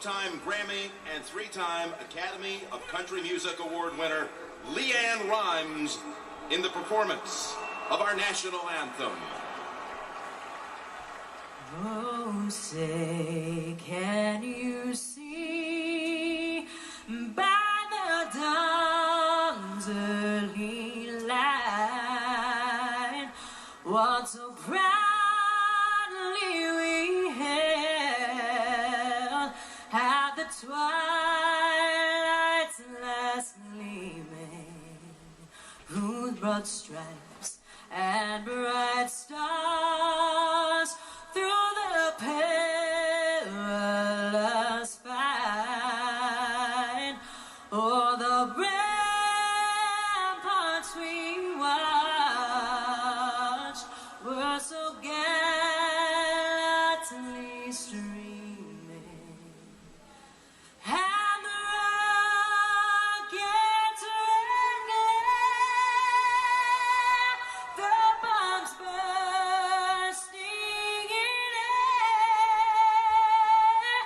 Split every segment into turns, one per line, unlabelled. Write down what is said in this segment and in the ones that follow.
two-time Grammy and three-time Academy of Country Music Award winner Leanne Rimes in the performance of our national anthem.
Oh, say, can you see by the dawn's early light what so proudly we hailed at the twilight's last gleaming, whose broad stripes and bright stars through the perilous fight, o'er the ramparts we watched were so gallantly streaming, and the rockets ringing, the bombs bursting in air,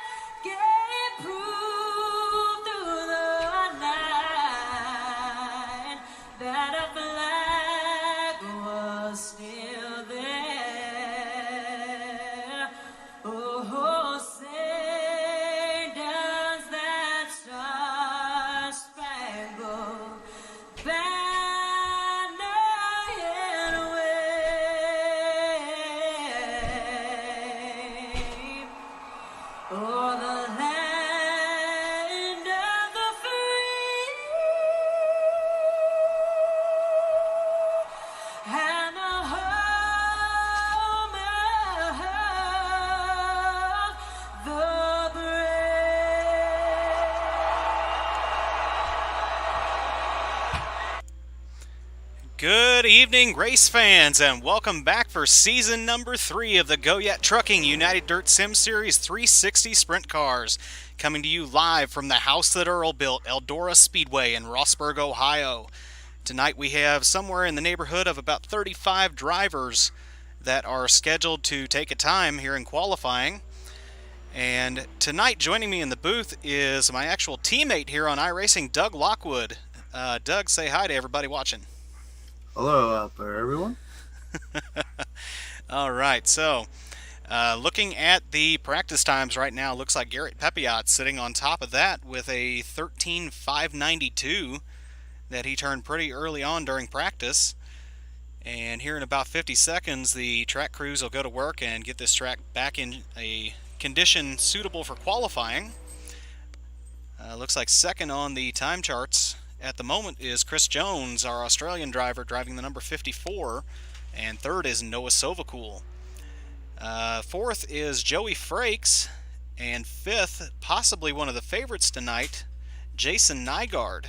gave proof through the night that a flag was still there. Oh, say does that star-spangled banner yet wave o'er the land of the free and the home of the brave.
Good evening, race fans, and welcome back for season number 3 of the Goyet Trucking United Dirt Sim Series 360 Sprint Cars, coming to you live from the house that Earl built, Eldora Speedway in Rossburg, Ohio. Tonight we have somewhere in the neighborhood of about 35 drivers that are scheduled to take a time here in qualifying. And tonight joining me in the booth is my actual teammate here on iRacing, Doug Lockwood. Doug, say hi to everybody watching.
Hello out there, everyone.
All right, so looking at the practice times right now, looks like Garrett Pepiot sitting on top of that with a 13.592 that he turned pretty early on during practice. And here in about 50 seconds, the track crews will go to work and get this track back in a condition suitable for qualifying. Looks like second on the time charts at the moment is Chris Jones, our Australian driver, driving the number 54, and third is Noah Sovacool. Fourth is Joey Frakes, and fifth, possibly one of the favorites tonight, Jason Nygaard.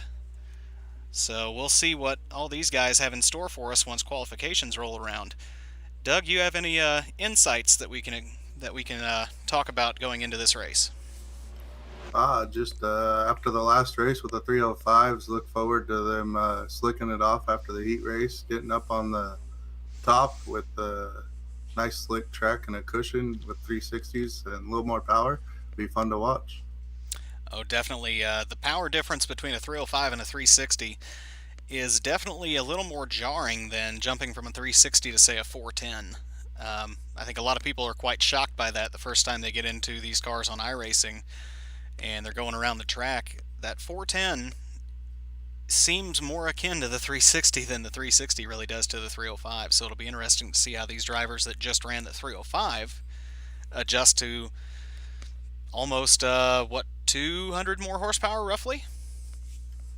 So we'll see what all these guys have in store for us once qualifications roll around. Doug, you have any insights that we can talk about going into this race?
Just after the last race with the 305s, look forward to them slicking it off after the heat race, getting up on the top with a nice slick track and a cushion with 360s and a little more power. Be fun to watch.
Oh, definitely. The power difference between a 305 and a 360 is definitely a little more jarring than jumping from a 360 to, say, a 410. I think a lot of people are quite shocked by that the first time they get into these cars on iRacing and they're going around the track. That 410 seems more akin to the 360 than the 360 really does to the 305. So it'll be interesting to see how these drivers that just ran the 305 adjust to almost, 200 more horsepower roughly?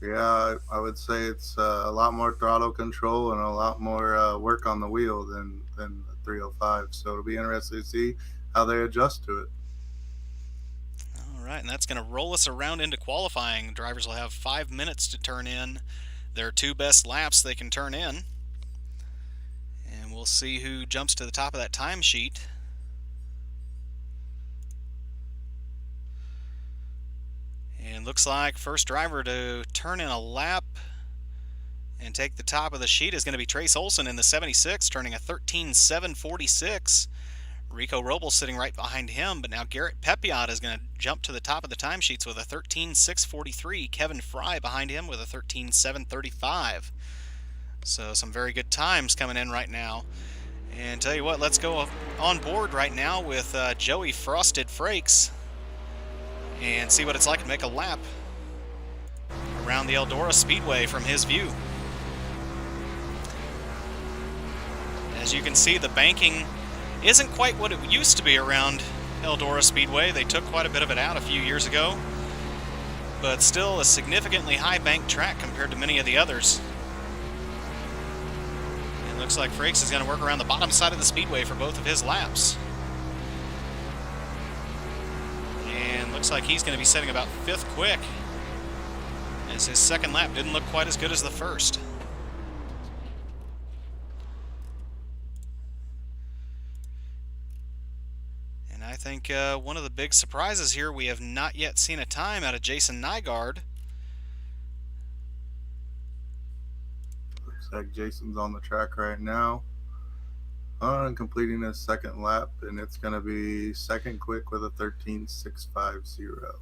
Yeah, I would say it's a lot more throttle control and a lot more work on the wheel than the 305. So it'll be interesting to see how they adjust to it.
All right, and that's going to roll us around into qualifying. Drivers will have 5 minutes to turn in their 2 best laps they can turn in. And we'll see who jumps to the top of that time sheet. And looks like first driver to turn in a lap and take the top of the sheet is going to be Trace Olson in the 76, turning a 13.746. Rico Robles sitting right behind him, but now Garrett Pepiot is going to jump to the top of the timesheets with a 13.643. Kevin Fry behind him with a 13.735. So some very good times coming in right now. And tell you what, let's go on board right now with Joey Frosted Frakes and see what it's like to make a lap around the Eldora Speedway from his view. As you can see, the banking isn't quite what it used to be around Eldora Speedway. They took quite a bit of it out a few years ago, but still a significantly high bank track compared to many of the others. It looks like Frakes is going to work around the bottom side of the speedway for both of his laps. And looks like he's going to be setting about 5th quick, as his second lap didn't look quite as good as the first. And I think one of the big surprises here, we have not yet seen a time out of Jason Nygaard.
Looks like Jason's on the track right now, completing his second lap, and it's going to be second quick with a 13.650.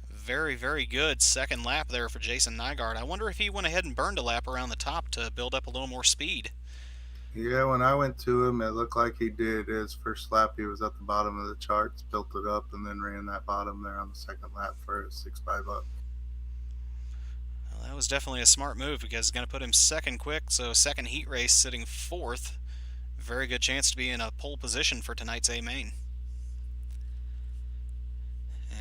Very, very good second lap there for Jason Nygaard. I wonder if he went ahead and burned a lap around the top to build up a little more speed.
Yeah, when I went to him, it looked like he did. His first lap, he was at the bottom of the charts, built it up, and then ran that bottom there on the second lap for a 6.5 up.
Well, that was definitely a smart move because it's going to put him second quick, so second heat race sitting 4th. Very good chance to be in a pole position for tonight's A-Main.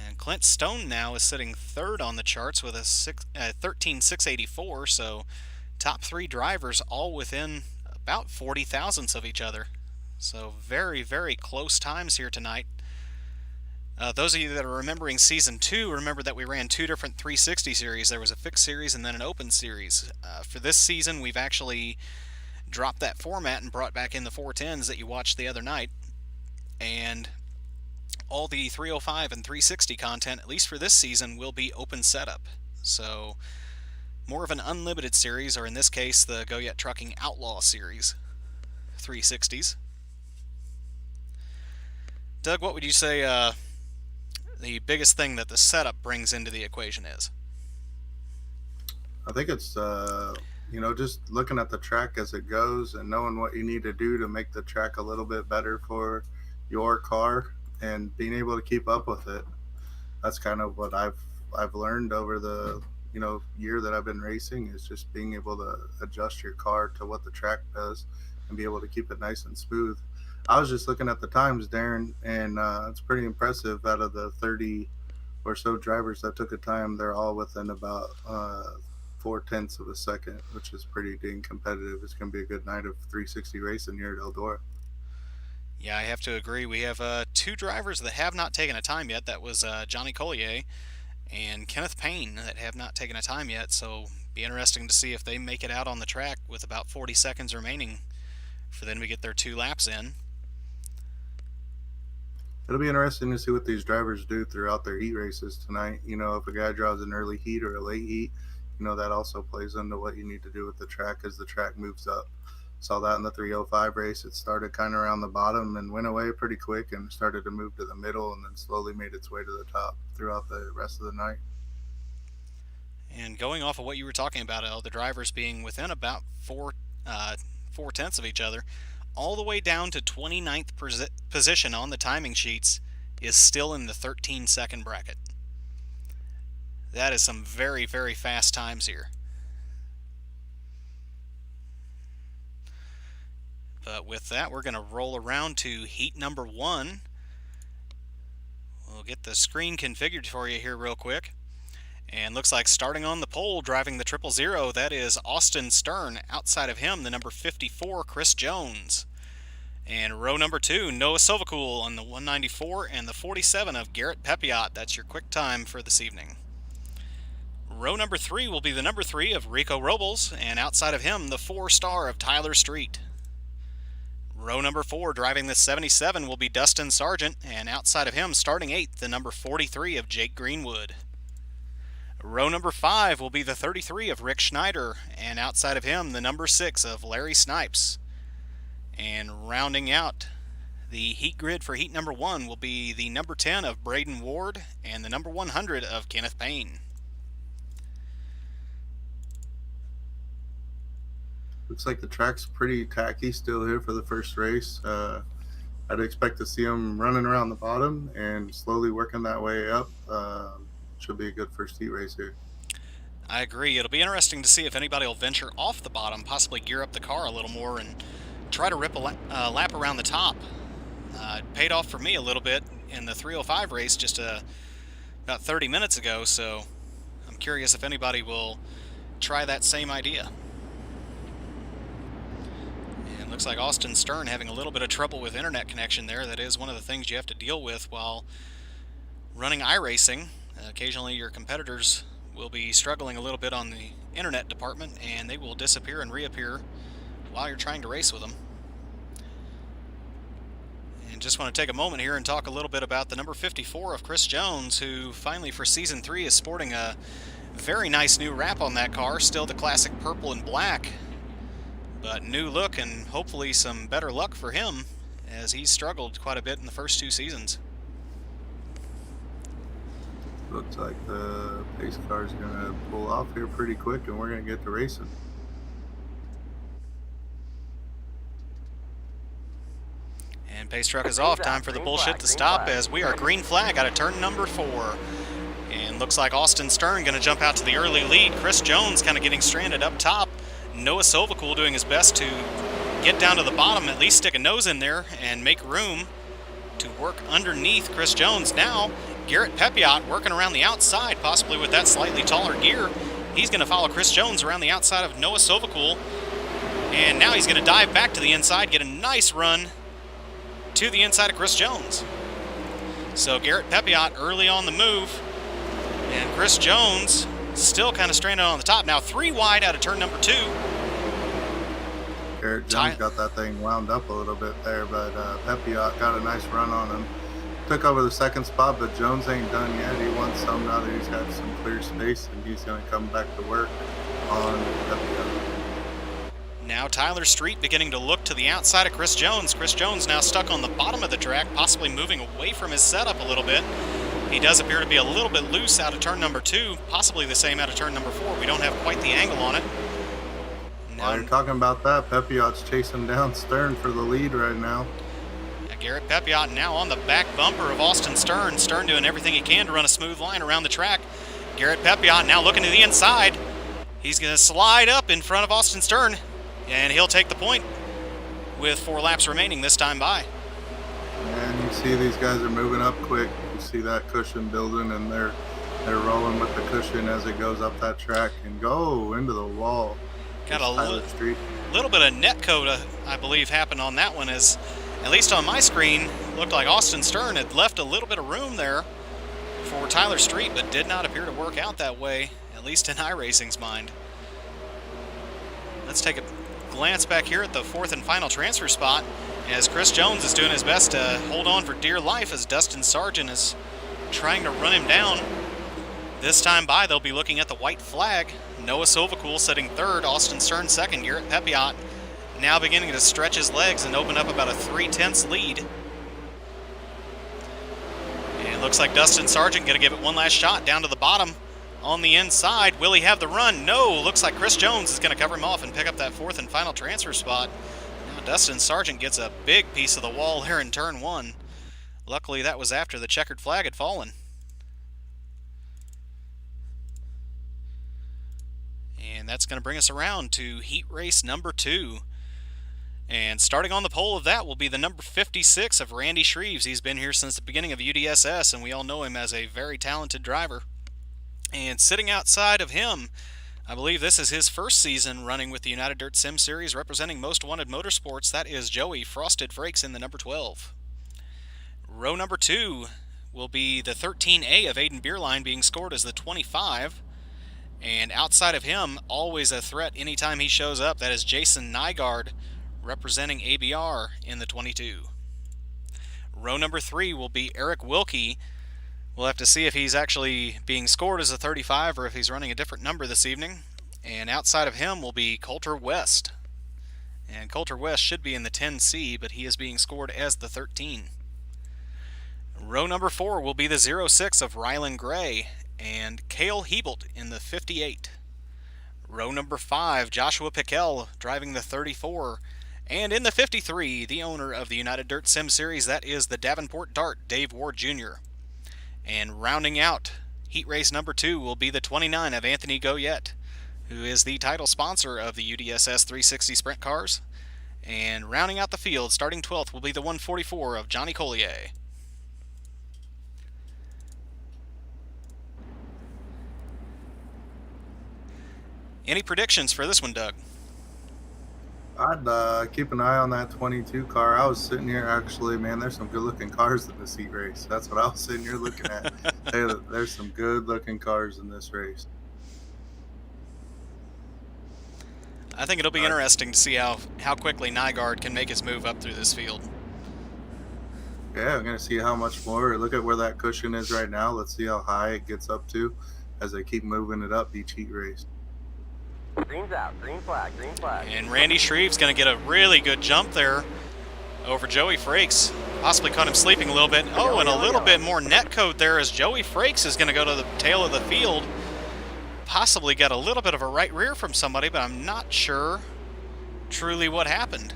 And Clint Stone now is sitting 3rd on the charts with a 13.684, so top 3 drivers all within about 40 thousandths of each other. So very, very close times here tonight. Those of you that are remembering Season 2, remember that we ran 2 different 360 series. There was a fixed series and then an open series. For this season, we've actually dropped that format and brought back in the 410s that you watched the other night. And all the 305 and 360 content, at least for this season, will be open setup. So more of an unlimited series, or in this case, the Goyet Trucking Outlaw Series 360s. Doug, what would you say the biggest thing that the setup brings into the equation is?
I think it's, just looking at the track as it goes and knowing what you need to do to make the track a little bit better for your car and being able to keep up with it. That's kind of what I've learned over the year that I've been racing, is just being able to adjust your car to what the track does and be able to keep it nice and smooth. I was just looking at the times, Darren, and it's pretty impressive. Out of the 30 or so drivers that took a time, they're all within about 0.4 of a second, which is pretty dang competitive. It's going to be a good night of 360 racing here at Eldora.
Yeah, I have to agree. We have 2 drivers that have not taken a time yet. That was Johnny Collier and Kenneth Payne that have not taken a time yet, so be interesting to see if they make it out on the track with about 40 seconds remaining for them to get their 2 laps in.
It'll be interesting to see what these drivers do throughout their heat races tonight. If a guy draws an early heat or a late heat, that also plays into what you need to do with the track as the track moves up. Saw that in the 305 race. It started kind of around the bottom and went away pretty quick and started to move to the middle and then slowly made its way to the top throughout the rest of the night.
And going off of what you were talking about, the drivers being within about 4/10 of each other, all the way down to 29th position on the timing sheets is still in the 13-second bracket. That is some very, very fast times here. But with that, we're going to roll around to heat number 1. We'll get the screen configured for you here real quick. And looks like starting on the pole, driving the 000, that is Austin Stern. Outside of him, the number 54, Chris Jones. And row number 2, Noah Sovacool on the 194 and the 47 of Garrett Pepiot. That's your quick time for this evening. Row number 3 will be the number 3 of Rico Robles, and outside of him, the 4-star of Tyler Street. Row number 4, driving the 77, will be Dustin Sargent, and outside of him, starting 8th, the number 43 of Jake Greenwood. Row number 5 will be the 33 of Rick Schneider, and outside of him, the number 6 of Larry Snipes. And rounding out The heat grid for heat number 1 will be the number 10 of Braden Ward and the number 100 of Kenneth Payne.
Looks like the track's pretty tacky still here for the first race. I'd expect to see them running around the bottom and slowly working that way up. Should be a good first heat race here.
I agree. It'll be interesting to see if anybody will venture off the bottom, possibly gear up the car a little more and try to rip a lap around the top. It paid off for me a little bit in the 305 race just about 30 minutes ago, so I'm curious if anybody will try that same idea. And looks like Austin Stern having a little bit of trouble with internet connection there. That is one of the things you have to deal with while running iRacing. Occasionally your competitors will be struggling a little bit on the internet department, and they will disappear and reappear while you're trying to race with them. And just want to take a moment here and talk a little bit about the number 54 of Chris Jones, who finally for Season 3 is sporting a very nice new wrap on that car. Still the classic purple and black, but new look and hopefully some better luck for him, as he's struggled quite a bit in the first 2 seasons.
Looks like the pace car is going to pull off here pretty quick, and we're going to get to racing.
And pace truck is off. Time for the bullshit to stop as we are green flag out of turn number 4. And looks like Austin Stern going to jump out to the early lead. Chris Jones kind of getting stranded up top. Noah Silvacool doing his best to get down to the bottom, at least stick a nose in there and make room to work underneath Chris Jones. Now Garrett Pepiot working around the outside, possibly with that slightly taller gear. He's going to follow Chris Jones around the outside of Noah Silvacool. And now he's going to dive back to the inside, get a nice run to the inside of Chris Jones. So Garrett Pepiot early on the move, and Chris Jones still kind of stranded on the top. Now 3 wide out of turn number 2.
Garrett Jones got that thing wound up a little bit there, but Pepiot got a nice run on him. Took over the second spot, but Jones ain't done yet. He wants some now that he's got some clear space, and he's going to come back to work on Pepiot.
Now Tyler Street beginning to look to the outside of Chris Jones. Chris Jones now stuck on the bottom of the track, possibly moving away from his setup a little bit. He does appear to be a little bit loose out of turn number 2, possibly the same out of turn number 4. We don't have quite the angle on it.
While you're talking about that, Pepiot's chasing down Stern for the lead right now.
Garrett Pepiot now on the back bumper of Austin Stern. Stern doing everything he can to run a smooth line around the track. Garrett Pepiot now looking to the inside. He's going to slide up in front of Austin Stern, and he'll take the point with 4 laps remaining this time by.
And you see these guys are moving up quick. You see that cushion building, and they're rolling with the cushion as it goes up that track and go into the wall.
Got a little bit of net code, I believe, happened on that one, as at least on my screen, looked like Austin Stern had left a little bit of room there for Tyler Street, but did not appear to work out that way, at least in iRacing's mind. Let's take a glance back here at the 4th and final transfer spot, as Chris Jones is doing his best to hold on for dear life as Dustin Sargent is trying to run him down. This time by, they'll be looking at the white flag. Noah Silvacool sitting 3rd, Austin Stern 2nd, Garrett Pepiot now beginning to stretch his legs and open up about a 3/10 lead. And it looks like Dustin Sargent going to give it one last shot down to the bottom on the inside. Will he have the run? No. Looks like Chris Jones is going to cover him off and pick up that 4th and final transfer spot. Now Dustin Sargent gets a big piece of the wall here in turn 1. Luckily, that was after the checkered flag had fallen. And that's going to bring us around to heat race number 2. And starting on the pole of that will be the number 56 of Randy Shreves. He's been here since the beginning of UDSS, and we all know him as a very talented driver. And sitting outside of him, I believe this is his first season running with the United Dirt Sim Series, representing Most Wanted Motorsports. That is Joey Frosted Frakes in the number 12. Row number 2 will be the 13A of Aiden Beerline, being scored as the 25. And outside of him, always a threat anytime he shows up, that is Jason Nygaard, representing ABR in the 22. Row number 3 will be Eric Wilkie. We'll have to see if he's actually being scored as a 35 or if he's running a different number this evening. And outside of him will be Coulter West. And Coulter West should be in the 10C, but he is being scored as the 13. Row number 4 will be the 06 of Rylan Gray and Cale Hebelt in the 58. Row number 5, Joshua Piquel driving the 34. And in the 53, the owner of the United Dirt Sim Series, that is the Davenport Dart, Dave Ward Jr. And rounding out heat race number 2 will be the 29 of Anthony Goyet, who is the title sponsor of the UDSS 360 Sprint Cars. And rounding out the field, starting 12th, will be the 144 of Johnny Collier. Any predictions for this one, Doug?
I'd keep an eye on that 22 car. I was sitting here, actually, man, there's some good-looking cars in this heat race. That's what I was sitting here looking at. There's some good-looking cars in this race.
I think it'll be interesting to see how quickly Nygaard can make his move up through this field.
Yeah, I'm going to see how much more. Look at where that cushion is right now. Let's see how high it gets up to as they keep moving it up each heat race.
Green's out. Green flag. Green flag.
And Randy Shreve's going to get a really good jump there over Joey Frakes. Possibly caught him sleeping a little bit. Oh, and a little bit more net code there as Joey Frakes is going to go to the tail of the field. Possibly got a little bit of a right rear from somebody, but I'm not sure truly what happened.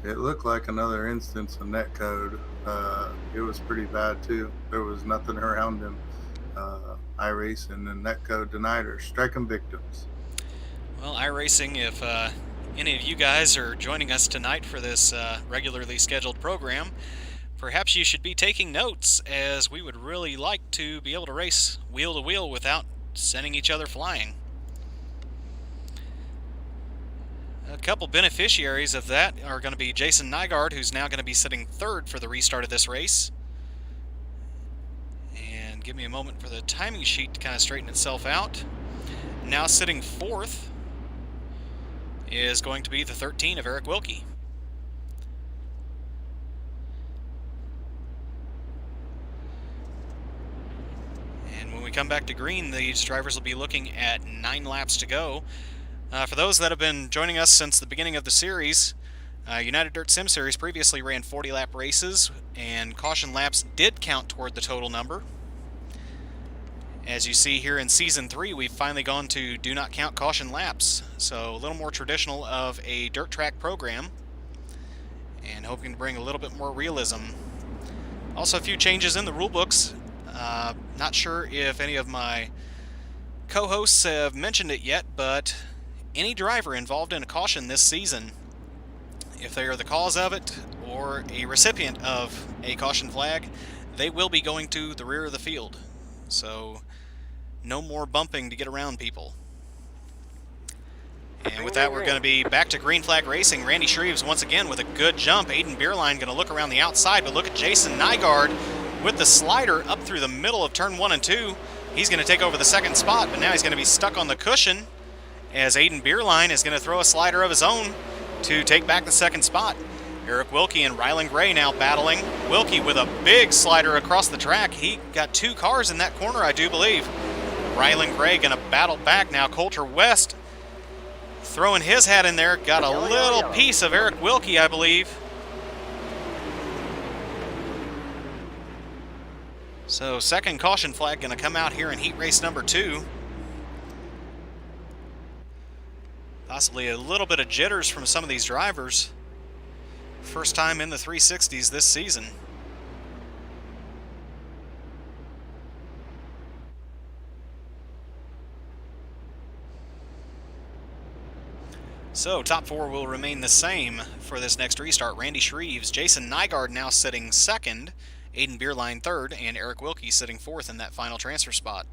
It looked like another instance of net code. It was pretty bad, too. There was nothing around him. iRacing and netcode denied or striking victims.
Well, iRacing, if any of you guys are joining us tonight for this regularly scheduled program, perhaps you should be taking notes, as we would really like to be able to race wheel to wheel without sending each other flying. A couple beneficiaries of that are going to be Jason Nygaard, who's now going to be sitting third for the restart of this race. And give me a moment for the timing sheet to kind of straighten itself out. Now sitting fourth is going to be the 13 of Eric Wilkie. And when we come back to green, these drivers will be looking at 9 laps to go. For those that have been joining us since the beginning of the series, United Dirt Sim Series previously ran 40-lap races, and caution laps did count toward the total number. As you see here in Season 3, we've finally gone to do not count caution laps, so a little more traditional of a dirt track program, and hoping to bring a little bit more realism. Also, a few changes in the rule books. Not sure if any of my co-hosts have mentioned it yet, but any driver involved in a caution this season, if they are the cause of it or a recipient of a caution flag, they will be going to the rear of the field. So no more bumping to get around people. And with that, we're going to be back to green flag racing. Randy Shreves once again with a good jump. Aiden Beerline going to look around the outside, but look at Jason Nygaard with the slider up through the middle of turn 1 and 2. He's going to take over the second spot, but now he's going to be stuck on the cushion as Aiden Beerline is going to throw a slider of his own to take back the second spot. Eric Wilkie and Rylan Gray now battling. Wilkie with a big slider across the track. He got 2 cars in that corner, I do believe. Rylan Gray going to battle back now. Coulter West throwing his hat in there. Got a little piece of Eric Wilkie, I believe. So second caution flag going to come out here in heat race number 2. Possibly a little bit of jitters from some of these drivers. First time in the 360s this season. So top 4 will remain the same for this next restart. Randy Shreves, Jason Nygaard now sitting second, Aiden Beerline third, and Eric Wilkie sitting fourth in that final transfer spot.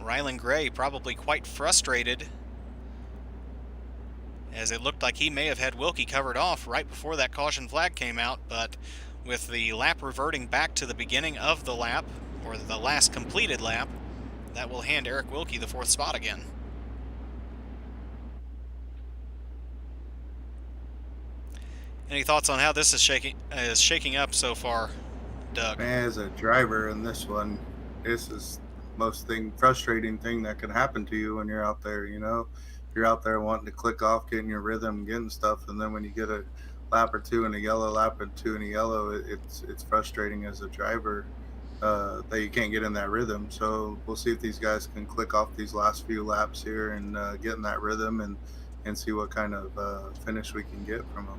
Rylan Gray probably quite frustrated, as it looked like he may have had Wilkie covered off right before that caution flag came out, but with the lap reverting back to the beginning of the lap, or the last completed lap, that will hand Eric Wilkie the 4th spot again. Any thoughts on how this is shaking up so far, Doug?
Man, as a driver in this one, this is most frustrating thing that can happen to you when you're out there. You're out there wanting to click off, getting your rhythm, getting stuff, and then when you get a lap or two in a yellow, lap or two in a yellow, it's frustrating as a driver that you can't get in that rhythm. So we'll see if these guys can click off these last few laps here and get in that rhythm and see what kind of finish we can get from them.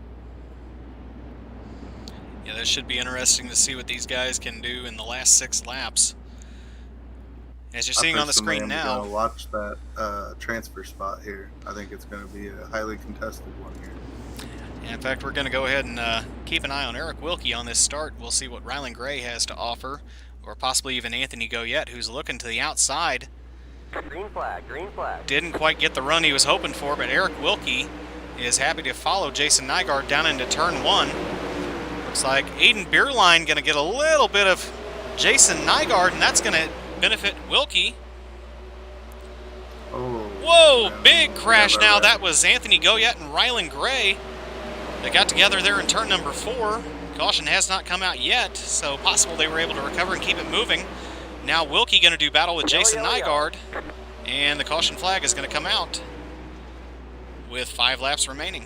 Yeah, that should be interesting to see what these guys can do in the last 6 laps. As you're seeing on the screen now,
I'm going to watch that transfer spot here. I think it's going to be a highly contested one here.
Yeah, in fact, we're going to go ahead and keep an eye on Eric Wilkie on this start. We'll see what Rylan Gray has to offer, or possibly even Anthony Goyet, who's looking to the outside.
Green flag, green flag.
Didn't quite get the run he was hoping for, but Eric Wilkie is happy to follow Jason Nygaard down into turn 1. Looks like Aiden Beerline going to get a little bit of Jason Nygaard, and that's going to benefit Wilkie.
Oh,
Whoa,
man.
big crash now.
Right.
That was Anthony Goyet and Rylan Gray. They got together there in turn number 4. Caution has not come out yet, so possible they were able to recover and keep it moving. Now Wilkie going to do battle with Jason Nygaard, and the caution flag is going to come out with 5 laps remaining.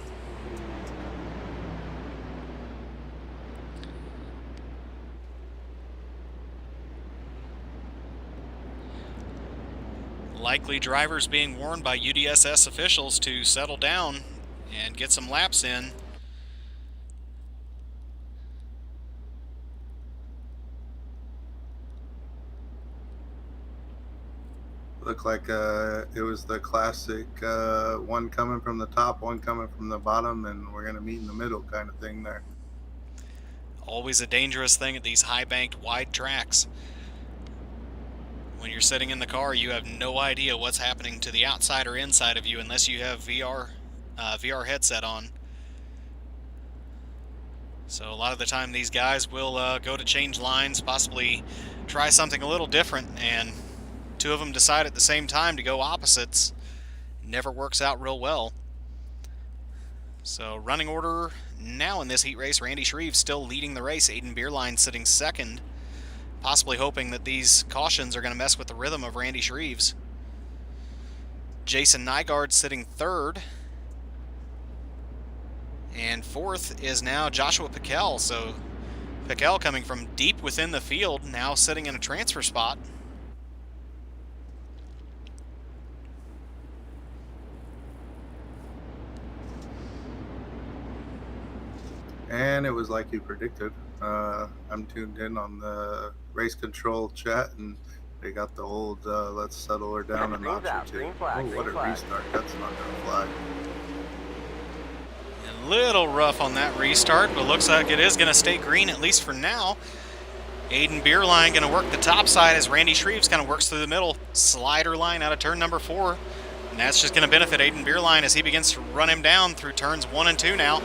Likely drivers being warned by UDSS officials to settle down and get some laps in.
Looked like it was the classic one coming from the top, one coming from the bottom, and we're going to meet in the middle kind of thing there.
Always a dangerous thing at these high-banked, wide tracks. When you're sitting in the car, you have no idea what's happening to the outside or inside of you unless you have VR headset on. So a lot of the time these guys will go to change lines, possibly try something a little different, and 2 of them decide at the same time to go opposites. Never works out real well. So running order now in this heat race, Randy Shreve still leading the race, Aiden Beerline sitting second, possibly hoping that these cautions are going to mess with the rhythm of Randy Shreves. Jason Nygaard sitting third. And fourth is now Joshua Piquel. So Piquel coming from deep within the field, now sitting in a transfer spot.
And it was like you predicted. I'm tuned in on the race control chat, and they got the old let's settle her down a notch or two.
Green flag,
Oh, what
green
a
flag.
restart. That's not going to fly.
A little rough on that restart, but looks like it is going to stay green, at least for now. Aiden Beerline going to work the top side as Randy Shreves kind of works through the middle. Slider line out of turn number 4. And that's just going to benefit Aiden Beerline as he begins to run him down through turns 1 and 2 now.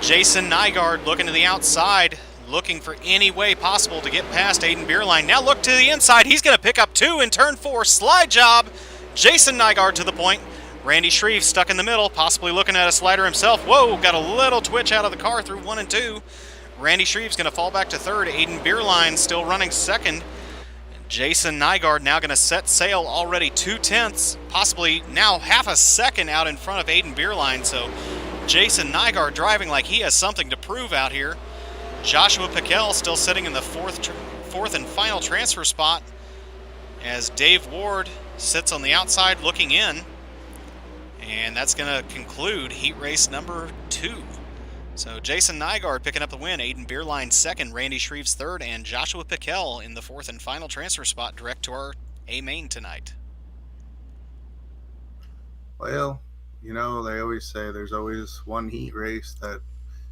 Jason Nygaard looking to the outside, looking for any way possible to get past Aiden Beerline. Now look to the inside. He's going to pick up 2 in turn 4. Slide job. Jason Nygaard to the point. Randy Shreve stuck in the middle, possibly looking at a slider himself. Whoa, got a little twitch out of the car through 1 and 2. Randy Shreve's going to fall back to third. Aiden Beerline still running second. Jason Nygaard now going to set sail already 2/10, possibly now half a second out in front of Aiden Beerline. So Jason Nygaard driving like he has something to prove out here. Joshua Piquel still sitting in the fourth and final transfer spot as Dave Ward sits on the outside looking in. And that's going to conclude heat race number 2. So Jason Nygaard picking up the win, Aiden Beerline second, Randy Shreves third, and Joshua Piquel in the 4th and final transfer spot direct to our A main tonight.
Well, they always say there's always one heat race that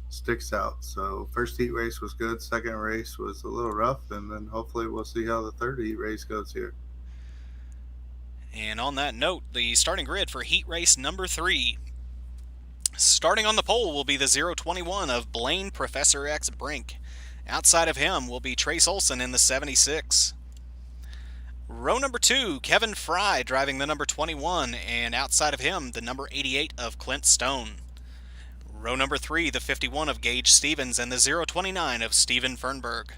sticks out. So first heat race was good, second race was a little rough, and then hopefully we'll see how the third heat race goes here.
And on that note, the starting grid for heat race number 3. Starting on the pole will be the 021 of Blaine Professor X Brink. Outside of him will be Trace Olson in the 76. Row number 2, Kevin Fry driving the number 21, and outside of him, the number 88 of Clint Stone. Row number 3, the 51 of Gage Stevens, and the 029 of Steven Fernberg.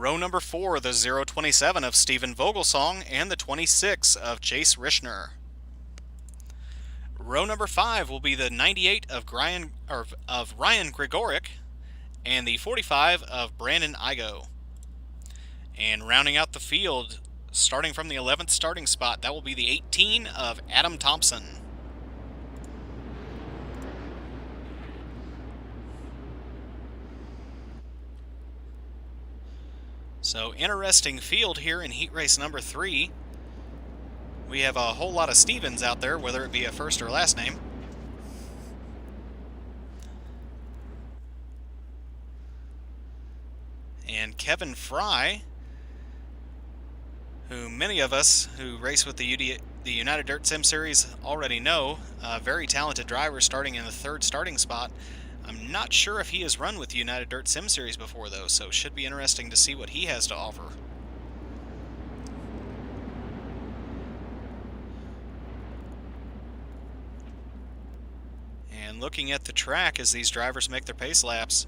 Row number 4, the 027 of Steven Vogelsong and the 26 of Chase Rishner. Row number 5 will be the 98 of Ryan Gregoric and the 45 of Brandon Igo. And rounding out the field, starting from the 11th starting spot, that will be the 18 of Adam Thompson. So, interesting field here in heat race number 3. We have a whole lot of Stevens out there, whether it be a first or last name. And Kevin Fry, who many of us who race with the United Dirt Sim Series already know, a very talented driver starting in the 3rd starting spot. I'm not sure if he has run with the United Dirt Sim Series before, though, so it should be interesting to see what he has to offer. And looking at the track as these drivers make their pace laps,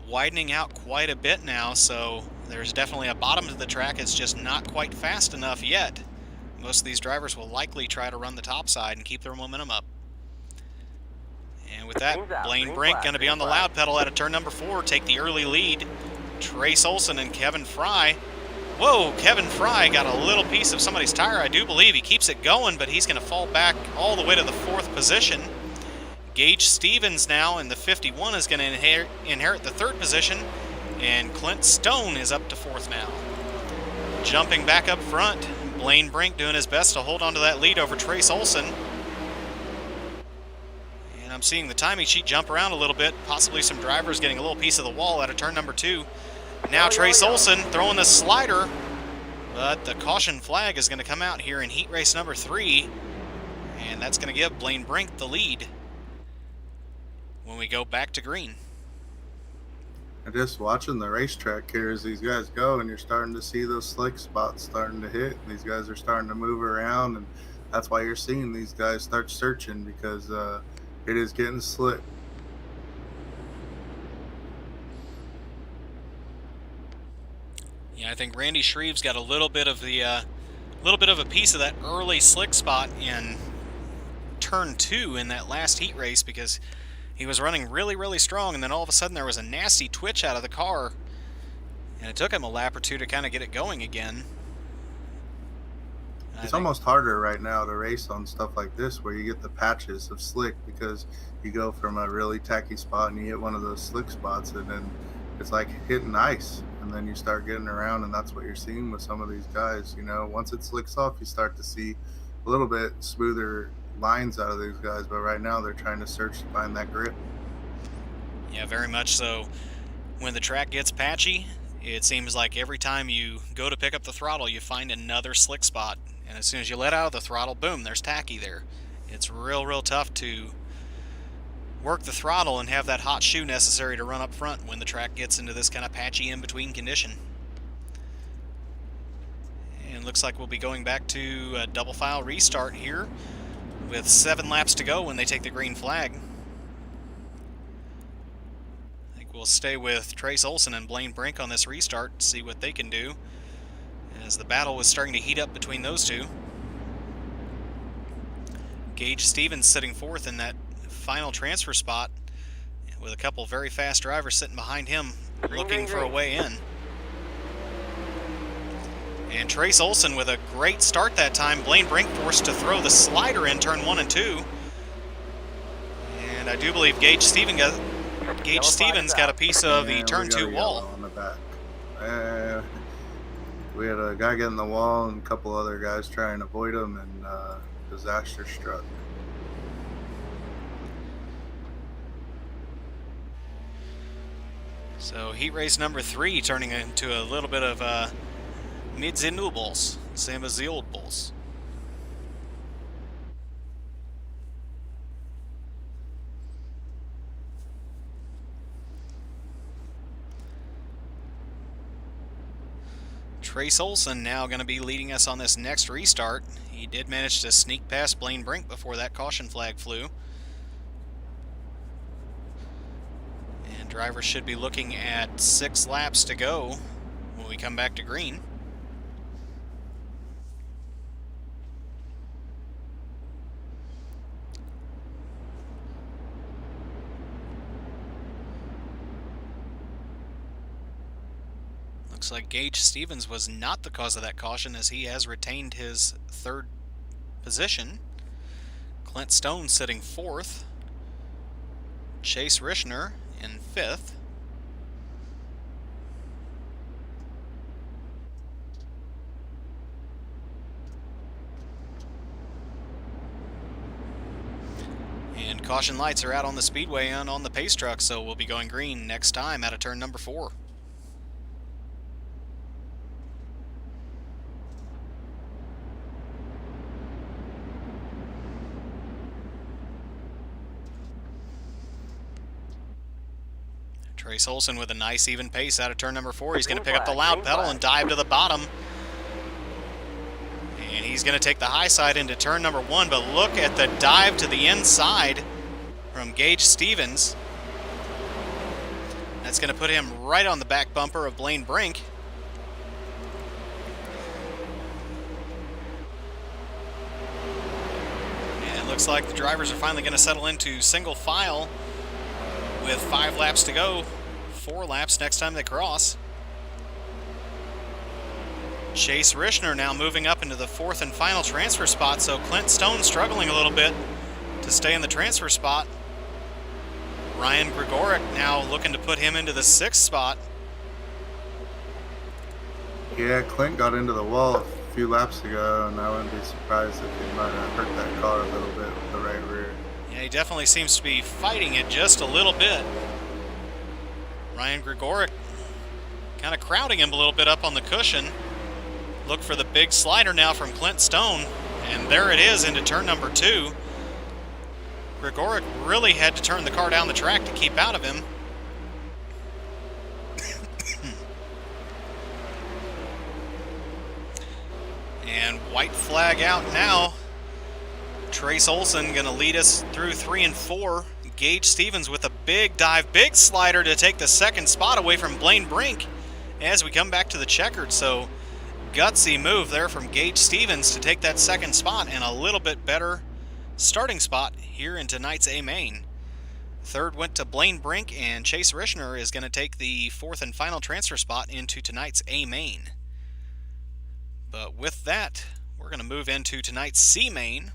widening out quite a bit now, so there's definitely a bottom to the track. It's just not quite fast enough yet. Most of these drivers will likely try to run the top side and keep their momentum up. And with that, Blaine Brink going to be on the loud pedal out of turn number 4, take the early lead. Trace Olson and Kevin Fry. Whoa, Kevin Fry got a little piece of somebody's tire, I do believe. He keeps it going, but he's going to fall back all the way to the 4th position. Gage Stevens now in the 51 is going to inherit the 3rd position, and Clint Stone is up to 4th now. Jumping back up front, Blaine Brink doing his best to hold on to that lead over Trace Olson. And I'm seeing the timing sheet jump around a little bit, possibly some drivers getting a little piece of the wall out of turn number 2. Now Trace Olson throwing the slider, but the caution flag is going to come out here in heat race number 3, and that's going to give Blaine Brink the lead when we go back to green.
And just watching the racetrack here as these guys go, and you're starting to see those slick spots starting to hit. These guys are starting to move around, and that's why you're seeing these guys start searching, because it is getting slick.
Yeah, I think Randy Shreve's got a little bit of a piece of that early slick spot in turn 2 in that last heat race, because he was running really, really strong, and then all of a sudden there was a nasty twitch out of the car, and it took him a lap or two to kind of get it going again.
It's almost harder right now to race on stuff like this, where you get the patches of slick, because you go from a really tacky spot and you hit one of those slick spots, and then it's like hitting ice, and then you start getting around, and that's what you're seeing with some of these guys. You know, once it slicks off, you start to see a little bit smoother lines out of these guys, but right now they're trying to search to find that grip.
Yeah, very much so. When the track gets patchy, it seems like every time you go to pick up the throttle, you find another slick spot, and as soon as you let out of the throttle, boom, there's tacky there. It's real tough to work the throttle and have that hot shoe necessary to run up front when the track gets into this kind of patchy in-between condition. And looks like we'll be going back to a double file restart here with 7 laps to go when they take the green flag. I think we'll stay with Trace Olson and Blaine Brink on this restart, see what they can do, as the battle was starting to heat up between those two. Gage Stevens sitting 4th in that final transfer spot, with a couple very fast drivers sitting behind him looking for a way in. And Trace Olson with a great start that time. Blaine Brink forced to throw the slider in turn 1 and 2. And I do believe Gage Stevens got a piece of the turn 2 wall.
On the back. We had a guy get in the wall and a couple other guys trying to avoid him, and disaster struck.
So heat race number 3 turning into a little bit of mids and new bulls, same as the old bulls. Trace Olson now going to be leading us on this next restart. He did manage to sneak past Blaine Brink before that caution flag flew. And drivers should be looking at 6 laps to go when we we come back to green. Looks like Gage Stevens was not the cause of that caution, as he has retained his third position. Clint Stone sitting fourth. Chase Rishner in fifth. And caution lights are out on the speedway and on the pace truck, so we'll be going green next time out of turn number 4. Trace Olson with a nice even pace out of turn number 4. He's going to pick up the loud pedal and dive to the bottom. And he's going to take the high side into turn number 1, but look at the dive to the inside from Gage Stevens. That's going to put him right on the back bumper of Blaine Brink. And it looks like the drivers are finally going to settle into single file with 5 laps to go. 4 laps next time they cross. Chase Rishner now moving up into the 4th and final transfer spot, so Clint Stone struggling a little bit to stay in the transfer spot. Ryan Gregoric now looking to put him into the 6th spot.
Yeah, Clint got into the wall a few laps ago, and I wouldn't be surprised if he might have hurt that car a little bit with the right rear.
Yeah, he definitely seems to be fighting it just a little bit. Ryan Gregoric kind of crowding him a little bit up on the cushion. Look for the big slider now from Clint Stone, and there it is into turn number 2. Gregoric really had to turn the car down the track to keep out of him. And white flag out now. Trace Olson going to lead us through 3 and 4. Gage Stevens with a big dive, big slider to take the 2nd spot away from Blaine Brink as we come back to the checkered. So gutsy move there from Gage Stevens to take that 2nd spot and a little bit better starting spot here in tonight's A main. 3rd went to Blaine Brink, and Chase Rishner is going to take the 4th and final transfer spot into tonight's A main. But with that, we're going to move into tonight's C main.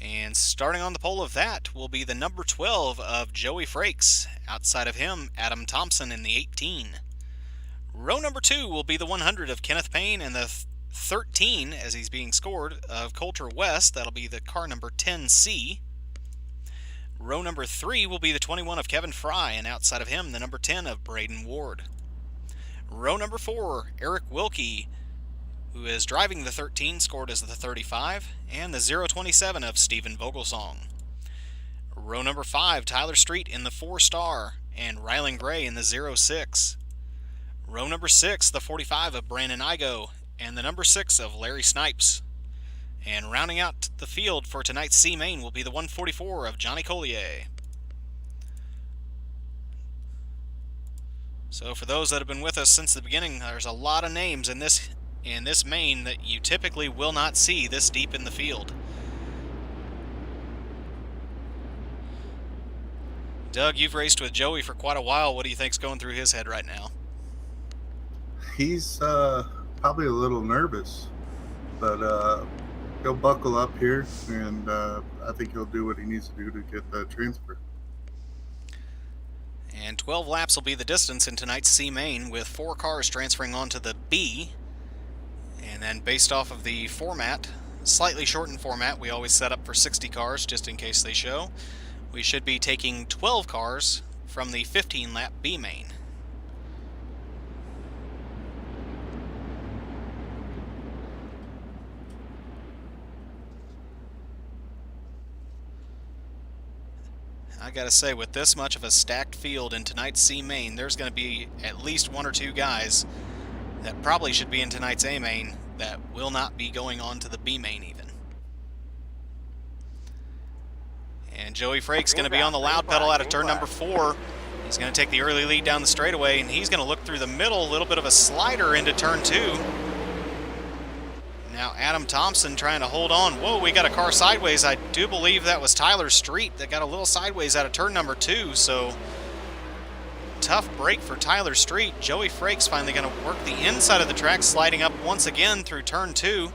And starting on the pole of that will be the number 12 of Joey Frakes. Outside of him, Adam Thompson in the 18. Row number 2 will be the 100 of Kenneth Payne, and the 13, as he's being scored, of Coulter West. That'll be the car number 10C. Row number 3 will be the 21 of Kevin Fry, and outside of him, the number 10 of Braden Ward. Row number 4, Eric Wilkie, who is driving the 13, scored as the 35, and the 027 of Stephen Vogelsong. Row number 5, Tyler Street in the 4-star, and Rylan Gray in the 06. Row number 6, the 45 of Brandon Igo, and the number 6 of Larry Snipes. And rounding out the field for tonight's C main will be the 144 of Johnny Collier. So for those that have been with us since the beginning, there's a lot of names in this main that you typically will not see this deep in the field. Doug, you've raced with Joey for quite a while. What do you think's going through his head right now?
He's probably a little nervous, but he'll buckle up here, and I think he'll do what he needs to do to get the transfer.
And 12 laps will be the distance in tonight's C main, with 4 cars transferring onto the B. And then based off of the format, slightly shortened format, we always set up for 60 cars just in case they show. We should be taking 12 cars from the 15-lap B main. I gotta say, with this much of a stacked field in tonight's C main, there's going to be at least 1 or 2 guys that probably should be in tonight's A main that will not be going on to the B main even. And Joey Frakes going to be on the loud pedal out of turn number 4 He's going to take the early lead down the straightaway, and he's going to look through the middle, a little bit of a slider into turn 2. Now Adam Thompson trying to hold on. Whoa, we got a car sideways. I do believe that was Tyler Street that got a little sideways out of turn number 2, so tough break for Tyler Street. Joey Frakes finally going to work the inside of the track, sliding up once again through turn 2.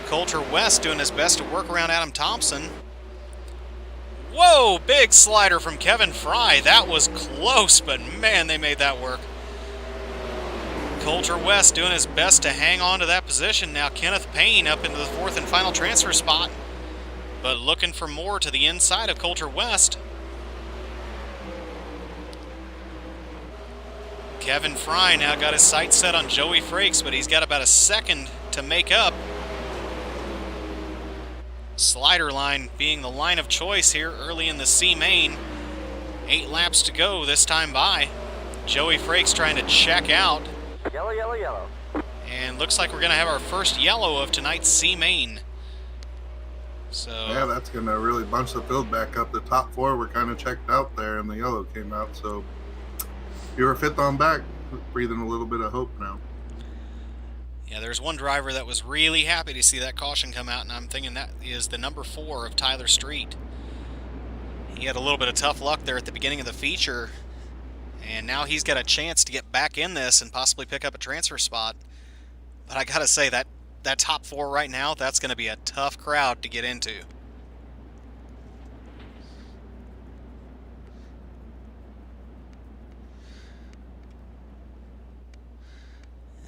Coulter West doing his best to work around Adam Thompson. Whoa, big slider from Kevin Fry. That was close, but man, they made that work. Coulter West doing his best to hang on to that position. Now Kenneth Payne up into the 4th and final transfer spot, but looking for more to the inside of Coulter West. Kevin Fry now got his sights set on Joey Frakes, but he's got about a second to make up. Slider line being the line of choice here early in the C main. 8 laps to go this time by. Joey Frakes trying to check out.
Yellow, yellow, yellow.
And looks like we're going to have our first yellow of tonight's C main. So
Yeah, that's going to really bunch the field back up. The top 4 were kind of checked out there, and the yellow came out. So you were 5th on back, breathing a little bit of hope now.
yeah, there's one driver that was really happy to see that caution come out, and I'm thinking that is the number 4 of Tyler Street. He had a little bit of tough luck there at the beginning of the feature, and now he's got a chance to get back in this and possibly pick up a transfer spot. But I gotta say, that top 4 right now, that's going to be a tough crowd to get into.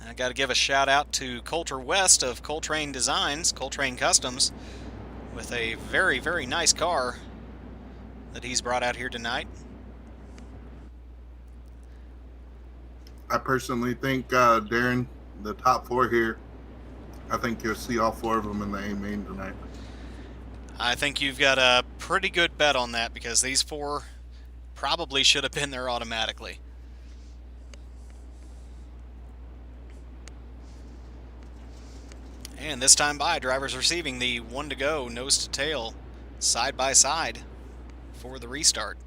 I got to give a shout out to Coulter West of Coltrane Designs, Coltrane Customs, with a very, very nice car that he's brought out here tonight.
I personally think, Darren, the top 4 here, I think you'll see all 4 of them in the A main tonight.
I think you've got a pretty good bet on that, because these 4 probably should have been there automatically. And this time by, drivers receiving the 1 to go, nose to tail, side by side for the restart.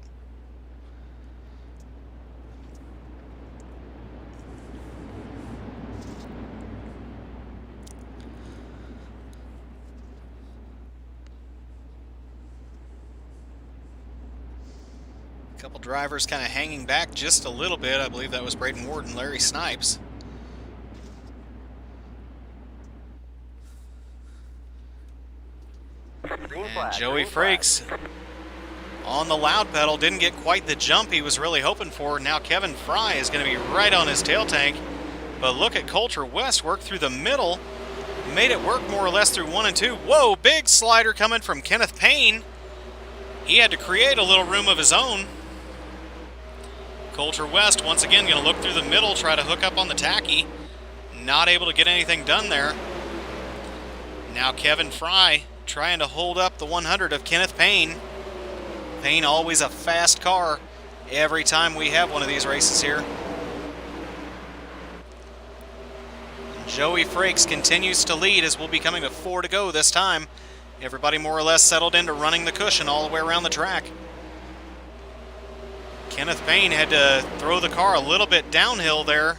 A couple drivers kind of hanging back just a little bit. I believe that was Braden Ward and Larry Snipes. And Joey Frakes on the loud pedal didn't get quite the jump he was really hoping for. Now Kevin Fry is going to be right on his tail tank. But look at Coulter West work through the middle. Made it work more or less through 1 and 2. Whoa, big slider coming from Kenneth Payne. He had to create a little room of his own. Coulter West once again going to look through the middle, try to hook up on the tacky. Not able to get anything done there. Now Kevin Fry trying to hold up the 100 of Kenneth Payne. Payne always a fast car every time we have one of these races here. Joey Frakes continues to lead as we'll be coming to 4 to go this time. Everybody more or less settled into running the cushion all the way around the track. Kenneth Payne had to throw the car a little bit downhill there.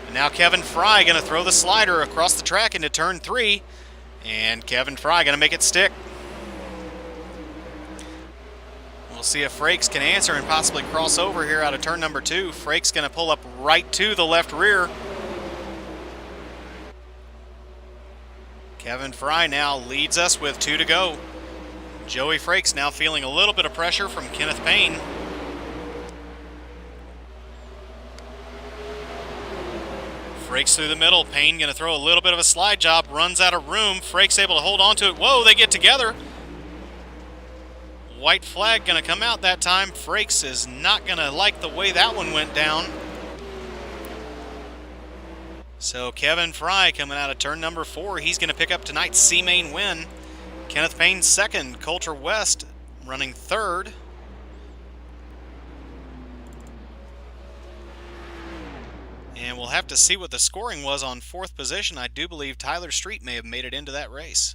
And now Kevin Fry going to throw the slider across the track into turn 3. And Kevin Fry going to make it stick. We'll see if Frakes can answer and possibly cross over here out of turn number 2. Frakes going to pull up right to the left rear. Kevin Fry now leads us with 2 to go. Joey Frakes now feeling a little bit of pressure from Kenneth Payne. Frakes through the middle. Payne going to throw a little bit of a slide job. Runs out of room. Frakes able to hold on to it. Whoa, they get together. White flag going to come out that time. Frakes is not going to like the way that one went down. So Kevin Fry coming out of turn number 4. He's going to pick up tonight's C-Main win. Kenneth Payne second. Coulter West running third. And we'll have to see what the scoring was on 4th position. I do believe Tyler Street may have made it into that race.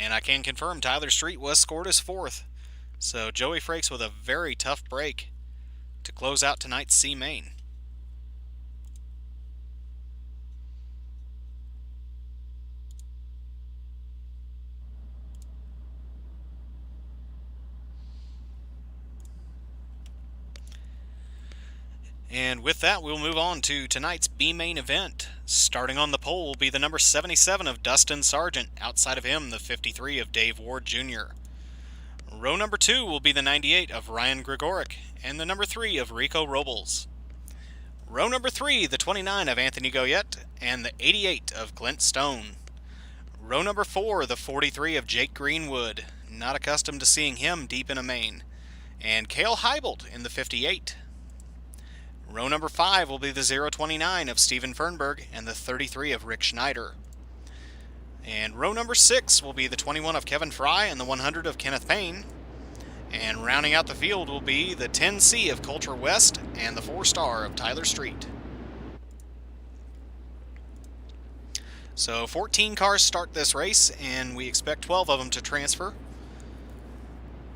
And I can confirm Tyler Street was scored as fourth. So Joey Frakes with a very tough break to close out tonight's C main. And with that, we'll move on to tonight's B main event. Starting on the pole will be the number 77 of Dustin Sargent. Outside of him, the 53 of Dave Ward Jr. Row number 2 will be the 98 of Ryan Gregoric and the number 3 of Rico Robles. Row number 3, the 29 of Anthony Goyet and the 88 of Clint Stone. Row number 4, the 43 of Jake Greenwood. Not accustomed to seeing him deep in a main. And Cale Heibold in the 58. Row number 5 will be the 029 of Steven Fernberg and the 33 of Rick Schneider. And row number 6 will be the 21 of Kevin Fry and the 100 of Kenneth Payne. And rounding out the field will be the 10C of Coulter West and the 4-star of Tyler Street. So 14 cars start this race, and we expect 12 of them to transfer.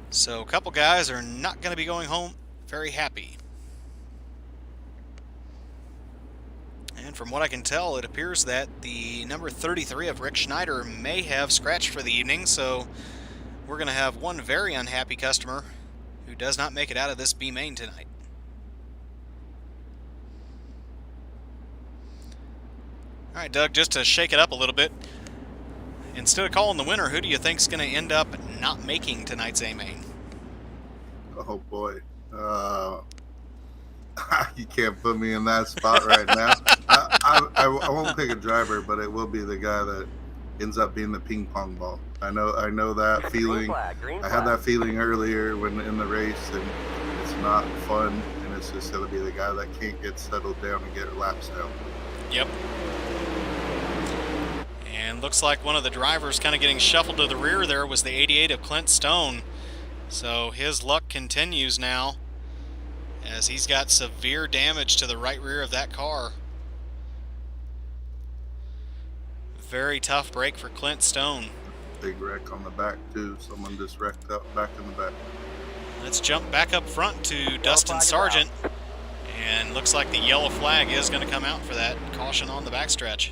So a couple guys are not going to be going home very happy. And from what I can tell, it appears that the number 33 of Rick Schneider may have scratched for the evening, so we're going to have one very unhappy customer who does not make it out of this B main tonight. All right, Doug, just to shake it up a little bit, instead of calling the winner, who do you think is going to end up not making tonight's A main?
Oh boy. You can't put me in that spot right now. I won't pick a driver, but it will be the guy that ends up being the ping pong ball. I know that feeling.
Green
I
flag.
had that feeling earlier when in the race, and it's not fun. And it's just going to be the guy that can't get settled down and get laps down.
Yep. And looks like one of the drivers kind of getting shuffled to the rear there was the 88 of Clint Stone. So his luck continues now, as he's got severe damage to the right rear of that car. Very tough break for Clint Stone.
Big wreck on the back too. Someone just wrecked up back in the back.
Let's jump back up front to Dustin
flag is
Sargent. And looks like the yellow flag is going to come out for that caution on the backstretch.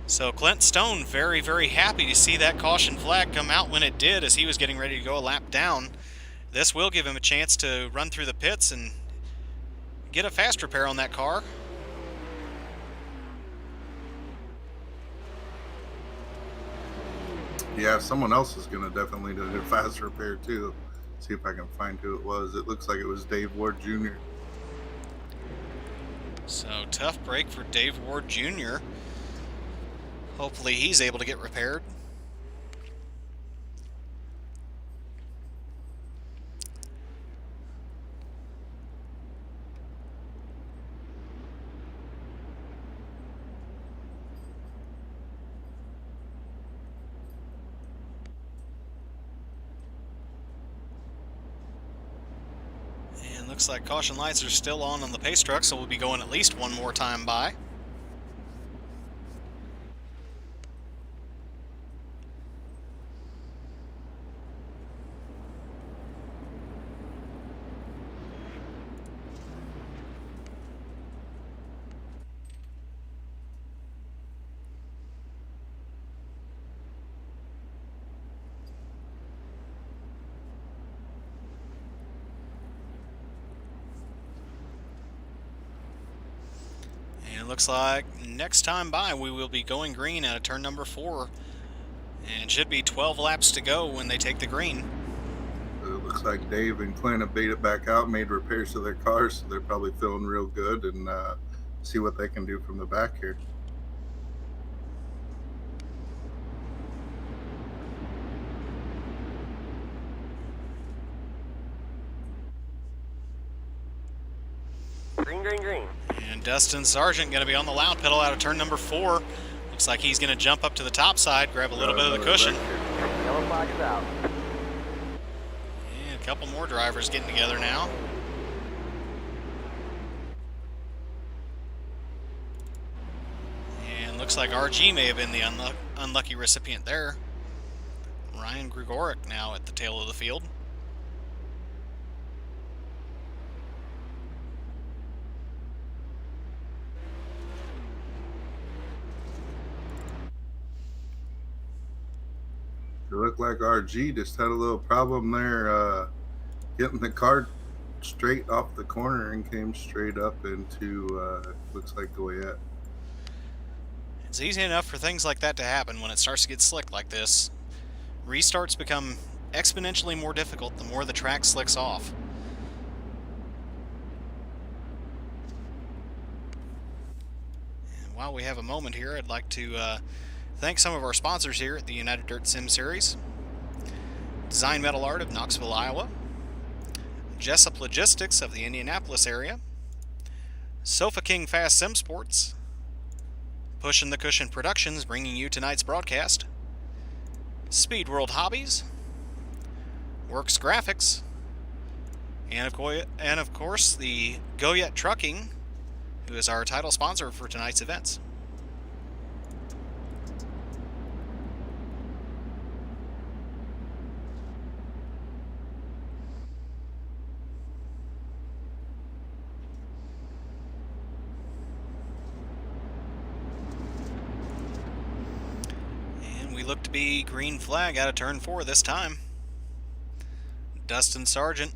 So Clint Stone very, very happy to see that caution flag come out when it did, as he was getting ready to go a lap down. This will give him a chance to run through the pits and get a fast repair on that car.
Yeah, someone else is going to definitely do a fast repair too. See if I can find who it was. It looks like it was Dave Ward Jr.
So tough break for Dave Ward Jr. Hopefully he's able to get repaired. And looks like caution lights are still on the pace truck, so we'll be going at least one more time by. Looks like next time by we will be going green out of turn number 4, and should be 12 laps to go when they take the green.
It looks like Dave and Clint have beat it back out, made repairs to their cars, so they're probably feeling real good, and see what they can do from the back here.
Green, green, green.
And Dustin Sargent going to be on the loud pedal out of turn number 4. Looks like he's going to jump up to the top side, grab a little bit of the cushion.
Yellow flag is out.
And a couple more drivers getting together now. And looks like RG may have been the unlucky recipient there. Ryan Grigoric now at the tail of the field.
It looked like RG just had a little problem there getting the car straight off the corner and came straight up into, looks like Goyet.
It's easy enough for things like that to happen when it starts to get slick like this. Restarts become exponentially more difficult the more the track slicks off. And while we have a moment here, I'd like to thank some of our sponsors here at the United Dirt Sim Series. Design Metal Art of Knoxville, Iowa. Jessup Logistics of the Indianapolis area. Sofa King Fast Sim Sports. Pushing the Cushion Productions bringing you tonight's broadcast. Speed World Hobbies. Works Graphics. And of course, the Goyet Trucking, who is our title sponsor for tonight's events. Look to be green flag out of turn 4 this time. Dustin Sargent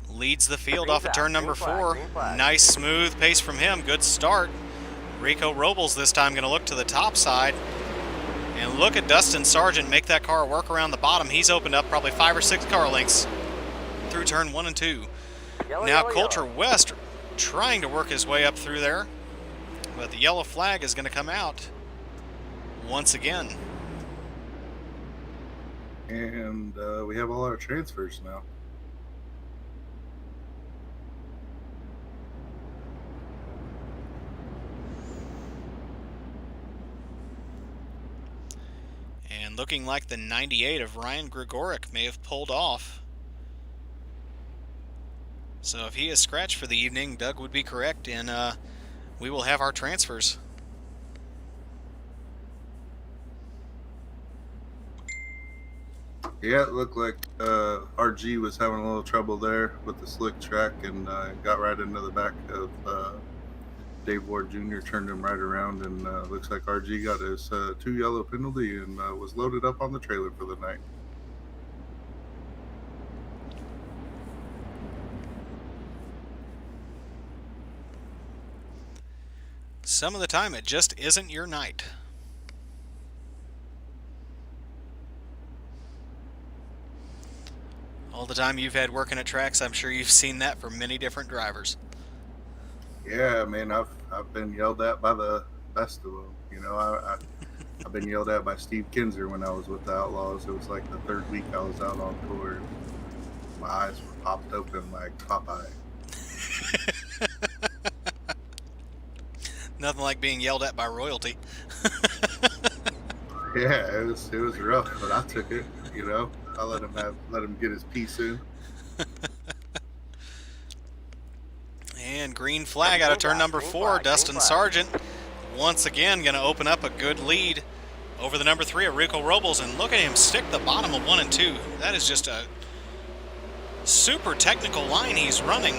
leads the field off of turn number 4. Nice smooth pace from him. Good start. Rico Robles this time going to look to the top side. And look at Dustin Sargent make that car work around the bottom. He's opened up probably 5 or 6 car lengths through turn 1 and 2. Now Coulter West trying to work his way up through there. But the yellow flag is going to come out once again.
And we have all our transfers now.
And looking like the 98 of Ryan Grigoric may have pulled off. So if he is scratched for the evening, Doug would be correct, and we will have our transfers.
Yeah, it looked like RG was having a little trouble there with the slick track and got right into the back of Dave Ward Jr., turned him right around, and looks like RG got his 2 yellow penalty and was loaded up on the trailer for the night.
Some of the time it just isn't your night. All the time you've had working at tracks, I'm sure you've seen that from many different drivers.
Yeah, man, I've been yelled at by the best of them. You know, I've been yelled at by Steve Kinzer when I was with the Outlaws. It was like the 3rd week I was out on tour. And my eyes were popped open like Popeye.
Nothing like being yelled at by royalty.
Yeah, it was rough, but I took it. You know, I let him get his piece in.
And green flag out of turn number 4. Dustin Sargent once again going to open up a good lead over the number 3 of Rico Robles, and look at him stick the bottom of 1 and 2. That is just a super technical line he's running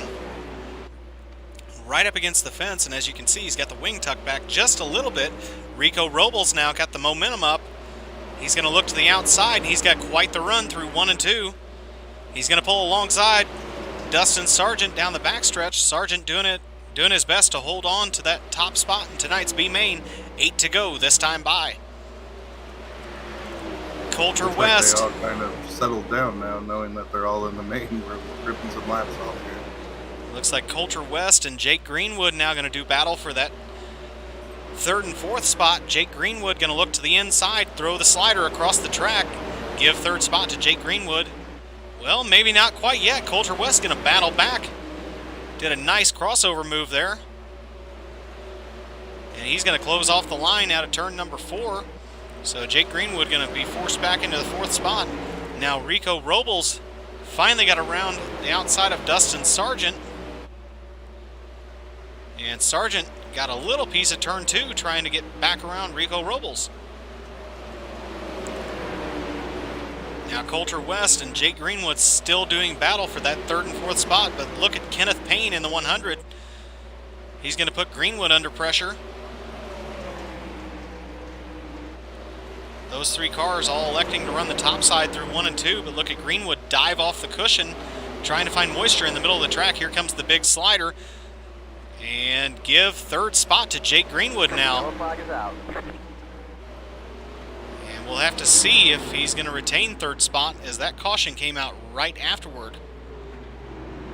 right up against the fence, and as you can see, he's got the wing tucked back just a little bit. Rico Robles now got the momentum up. He's going to look to the outside, and he's got quite the run through 1 and 2. He's going to pull alongside Dustin Sargent down the backstretch. Sargent doing his best to hold on to that top spot in tonight's B main. 8 to go this time by. Coulter
Looks
West.
Like they all kind of settled down now, knowing that they're all in the main. We're ripping some laps off here.
Looks like Coulter West and Jake Greenwood now going to do battle for that 3rd and 4th spot. Jake Greenwood going to look to the inside, throw the slider across the track, give 3rd spot to Jake Greenwood. Well, maybe not quite yet. Coulter West going to battle back. Did a nice crossover move there. And he's going to close off the line out of turn number 4. So Jake Greenwood going to be forced back into the 4th spot. Now Rico Robles finally got around the outside of Dustin Sargent. And Sargent got a little piece of turn 2 trying to get back around Rico Robles. Now Coulter West and Jake Greenwood still doing battle for that 3rd and 4th spot, but look at Kenneth Payne in the 100. He's going to put Greenwood under pressure. Those 3 cars all electing to run the top side through 1 and 2, but look at Greenwood dive off the cushion, trying to find moisture in the middle of the track. Here comes the big slider, and give 3rd spot to Jake Greenwood now.
Yellow flag is out.
And we'll have to see if he's going to retain 3rd spot, as that caution came out right afterward.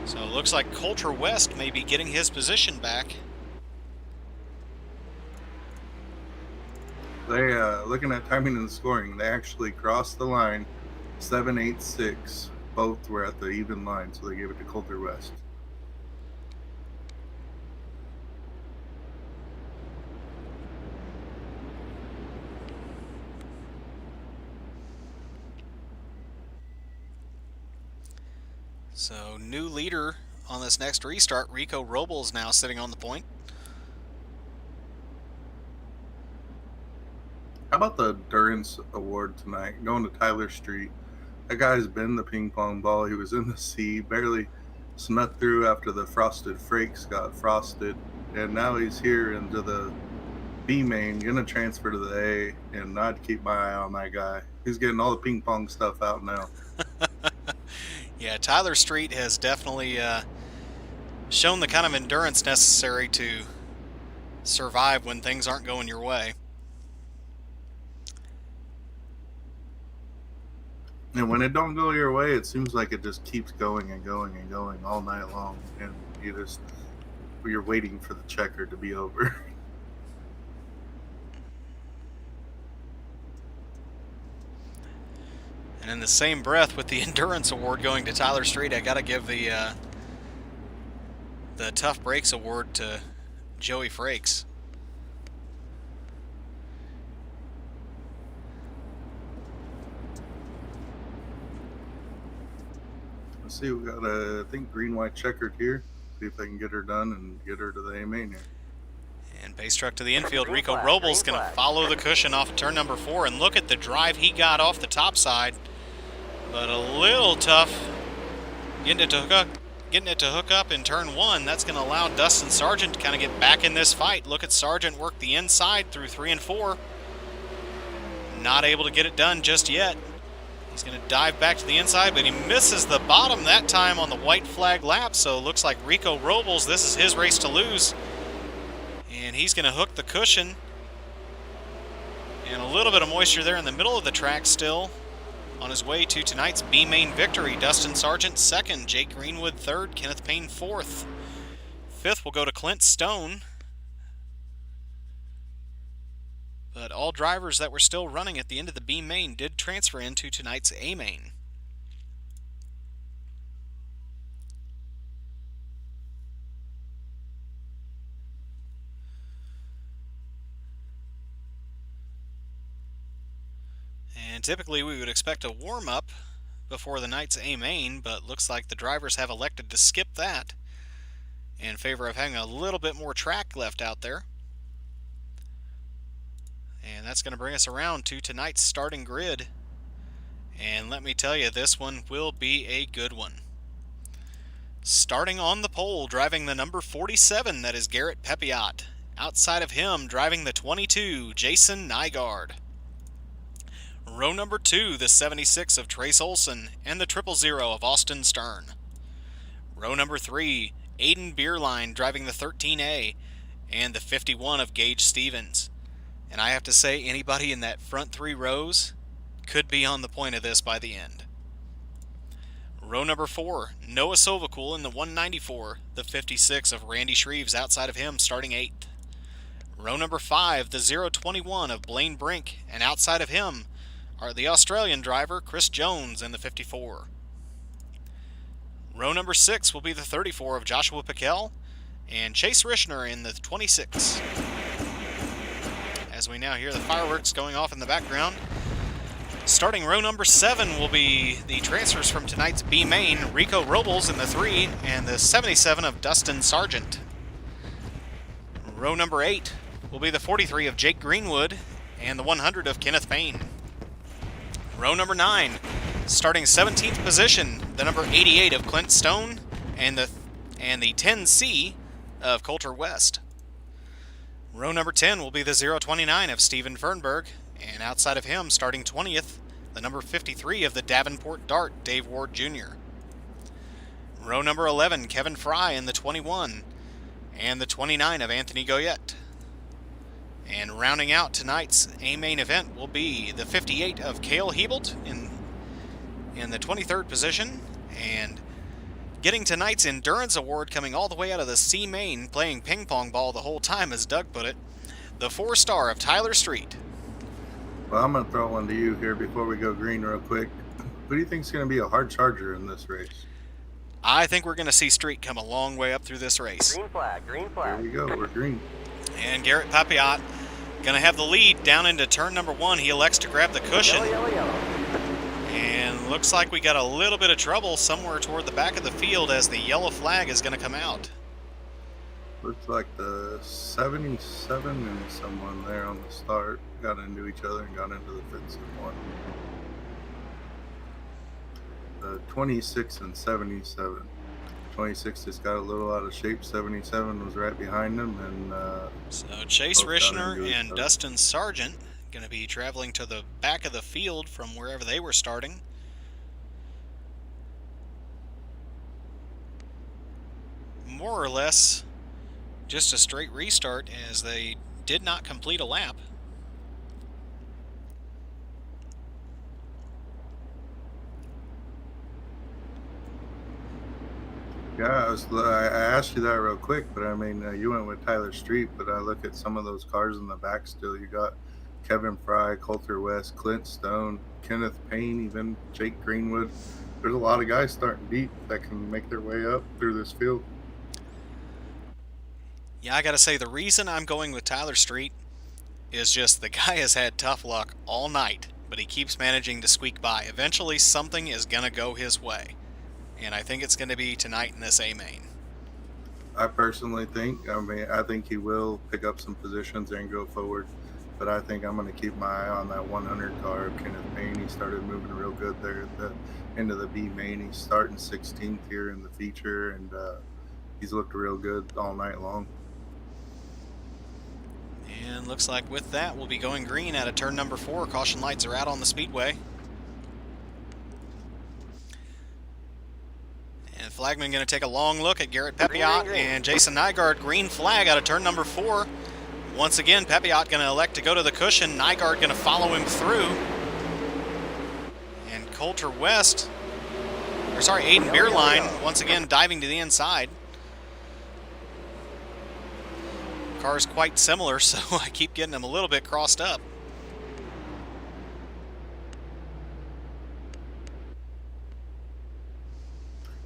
So it looks like Coulter West may be getting his position back.
They, looking at timing and scoring, they actually crossed the line 7, 8, 6. Both were at the even line, so they gave it to Coulter West.
So new leader on this next restart, Rico Robles now sitting on the point.
How about the Endurance Award tonight? Going to Tyler Street. That guy's been the ping pong ball. He was in the sea, barely snuck through after the frosted frakes got frosted. And now he's here into the B main, going to transfer to the A. And I'd keep my eye on that guy. He's getting all the ping pong stuff out now.
Yeah, Tyler Street has definitely shown the kind of endurance necessary to survive when things aren't going your way.
And when it don't go your way, it seems like it just keeps going and going and going all night long. And you're waiting for the checker to be over.
And in the same breath, with the Endurance Award going to Tyler Street, I got to give the Tough Breaks Award to Joey Frakes.
Let's see, we got I think green, white checkered here. See if they can get her done and get her to the A main here.
And base truck to the infield.
Green
Rico
flag,
Robles
green
going to
flag.
follow the cushion off of turn number 4, and look at the drive he got off the top side. But a little tough getting it to hook up in turn 1. That's going to allow Dustin Sargent to kind of get back in this fight. Look at Sargent work the inside through 3 and 4. Not able to get it done just yet. He's going to dive back to the inside, but he misses the bottom that time on the white flag lap. So it looks like Rico Robles, this is his race to lose. And he's going to hook the cushion. And a little bit of moisture there in the middle of the track still. On his way to tonight's B main victory, Dustin Sargent 2nd, Jake Greenwood 3rd, Kenneth Payne 4th. 5th will go to Clint Stone. But all drivers that were still running at the end of the B main did transfer into tonight's A main. And typically we would expect a warm-up before the night's A main, but looks like the drivers have elected to skip that in favor of having a little bit more track left out there. And that's going to bring us around to tonight's starting grid. And let me tell you, this one will be a good one. Starting on the pole, driving the number 47, that is Garrett Pepiot. Outside of him, driving the 22, Jason Nygaard. Row number 2, the 76 of Trace Olson, and the 000 of Austin Stern. Row number 3, Aiden Beerline driving the 13A, and the 51 of Gage Stevens. And I have to say, anybody in that front 3 rows could be on the point of this by the end. Row number 4, Noah Sovacool in the 194, the 56 of Randy Shreves outside of him starting 8th. Row number 5, the 021 of Blaine Brink, and outside of him are the Australian driver Chris Jones in the 54. Row number 6 will be the 34 of Joshua Piquel, and Chase Rishner in the 26. As we now hear the fireworks going off in the background. Starting row number 7 will be the transfers from tonight's B main, Rico Robles in the 3 and the 77 of Dustin Sargent. Row number 8 will be the 43 of Jake Greenwood and the 100 of Kenneth Payne. Row number 9 Starting 17th position, the number 88 of Clint Stone and the 10C of Coulter West. Row number 10 will be the 029 of Steven Fernberg, and outside of him, starting 20th, the number 53 of the Davenport Dart, Dave Ward Jr. Row number 11, Kevin Fry in the 21, and the 29 of Anthony Goyet. And rounding out tonight's A-main event will be the 58 of Cale Hebelt in the 23rd position, and getting tonight's Endurance Award coming all the way out of the C-main, playing ping pong ball the whole time, as Doug put it, the 4-star of Tyler Street.
Well, I'm going to throw one to you here before we go green real quick. Who do you think is going to be a hard charger in this race?
I think we're going to see Street come a long way up through this race.
Green flag, green
Here
flag.
we go. We're green.
And Garrett Papiot going to have the lead down into turn number 1. He elects to grab the cushion.
Yellow, yellow, yellow.
And looks like we got a little bit of trouble somewhere toward the back of the field as the yellow flag is going to come out.
Looks like the 77 and someone there on the start got into each other and got into the fence and won. The 26 and 77. 26 just got a little out of shape. 77 was right behind him, and
So Chase
both got
Rishner
into each
and
other.
Dustin Sargent going to be traveling to the back of the field from wherever they were starting. More or less just a straight restart, as they did not complete a lap.
Yeah, I asked you that real quick, but I mean, you went with Tyler Street, but I look at some of those cars in the back still. You got Kevin Fry, Coulter West, Clint Stone, Kenneth Payne, even Jake Greenwood. There's a lot of guys starting deep that can make their way up through this field.
Yeah, I got to say, the reason I'm going with Tyler Street is just the guy has had tough luck all night, but he keeps managing to squeak by. Eventually, something is going to go his way, and I think it's going to be tonight in this A-main.
I personally think, I think he will pick up some positions and go forward, but I think I'm going to keep my eye on that 100 car of Kenneth Payne. He started moving real good there at the end of the B main. He's starting 16th here in the feature, and he's looked real good all night long.
And looks like with that, we'll be going green out of turn number 4. Caution lights are out on the speedway. And Flagman going to take a long look at Garrett Papiot and Jason Nygaard. Green flag out of turn number 4. Once again, Papiot going to elect to go to the cushion. Nygaard going to follow him through. And Coulter West, or sorry, Aiden Beerline, once again diving to the inside. Car's quite similar, so I keep getting them a little bit crossed up.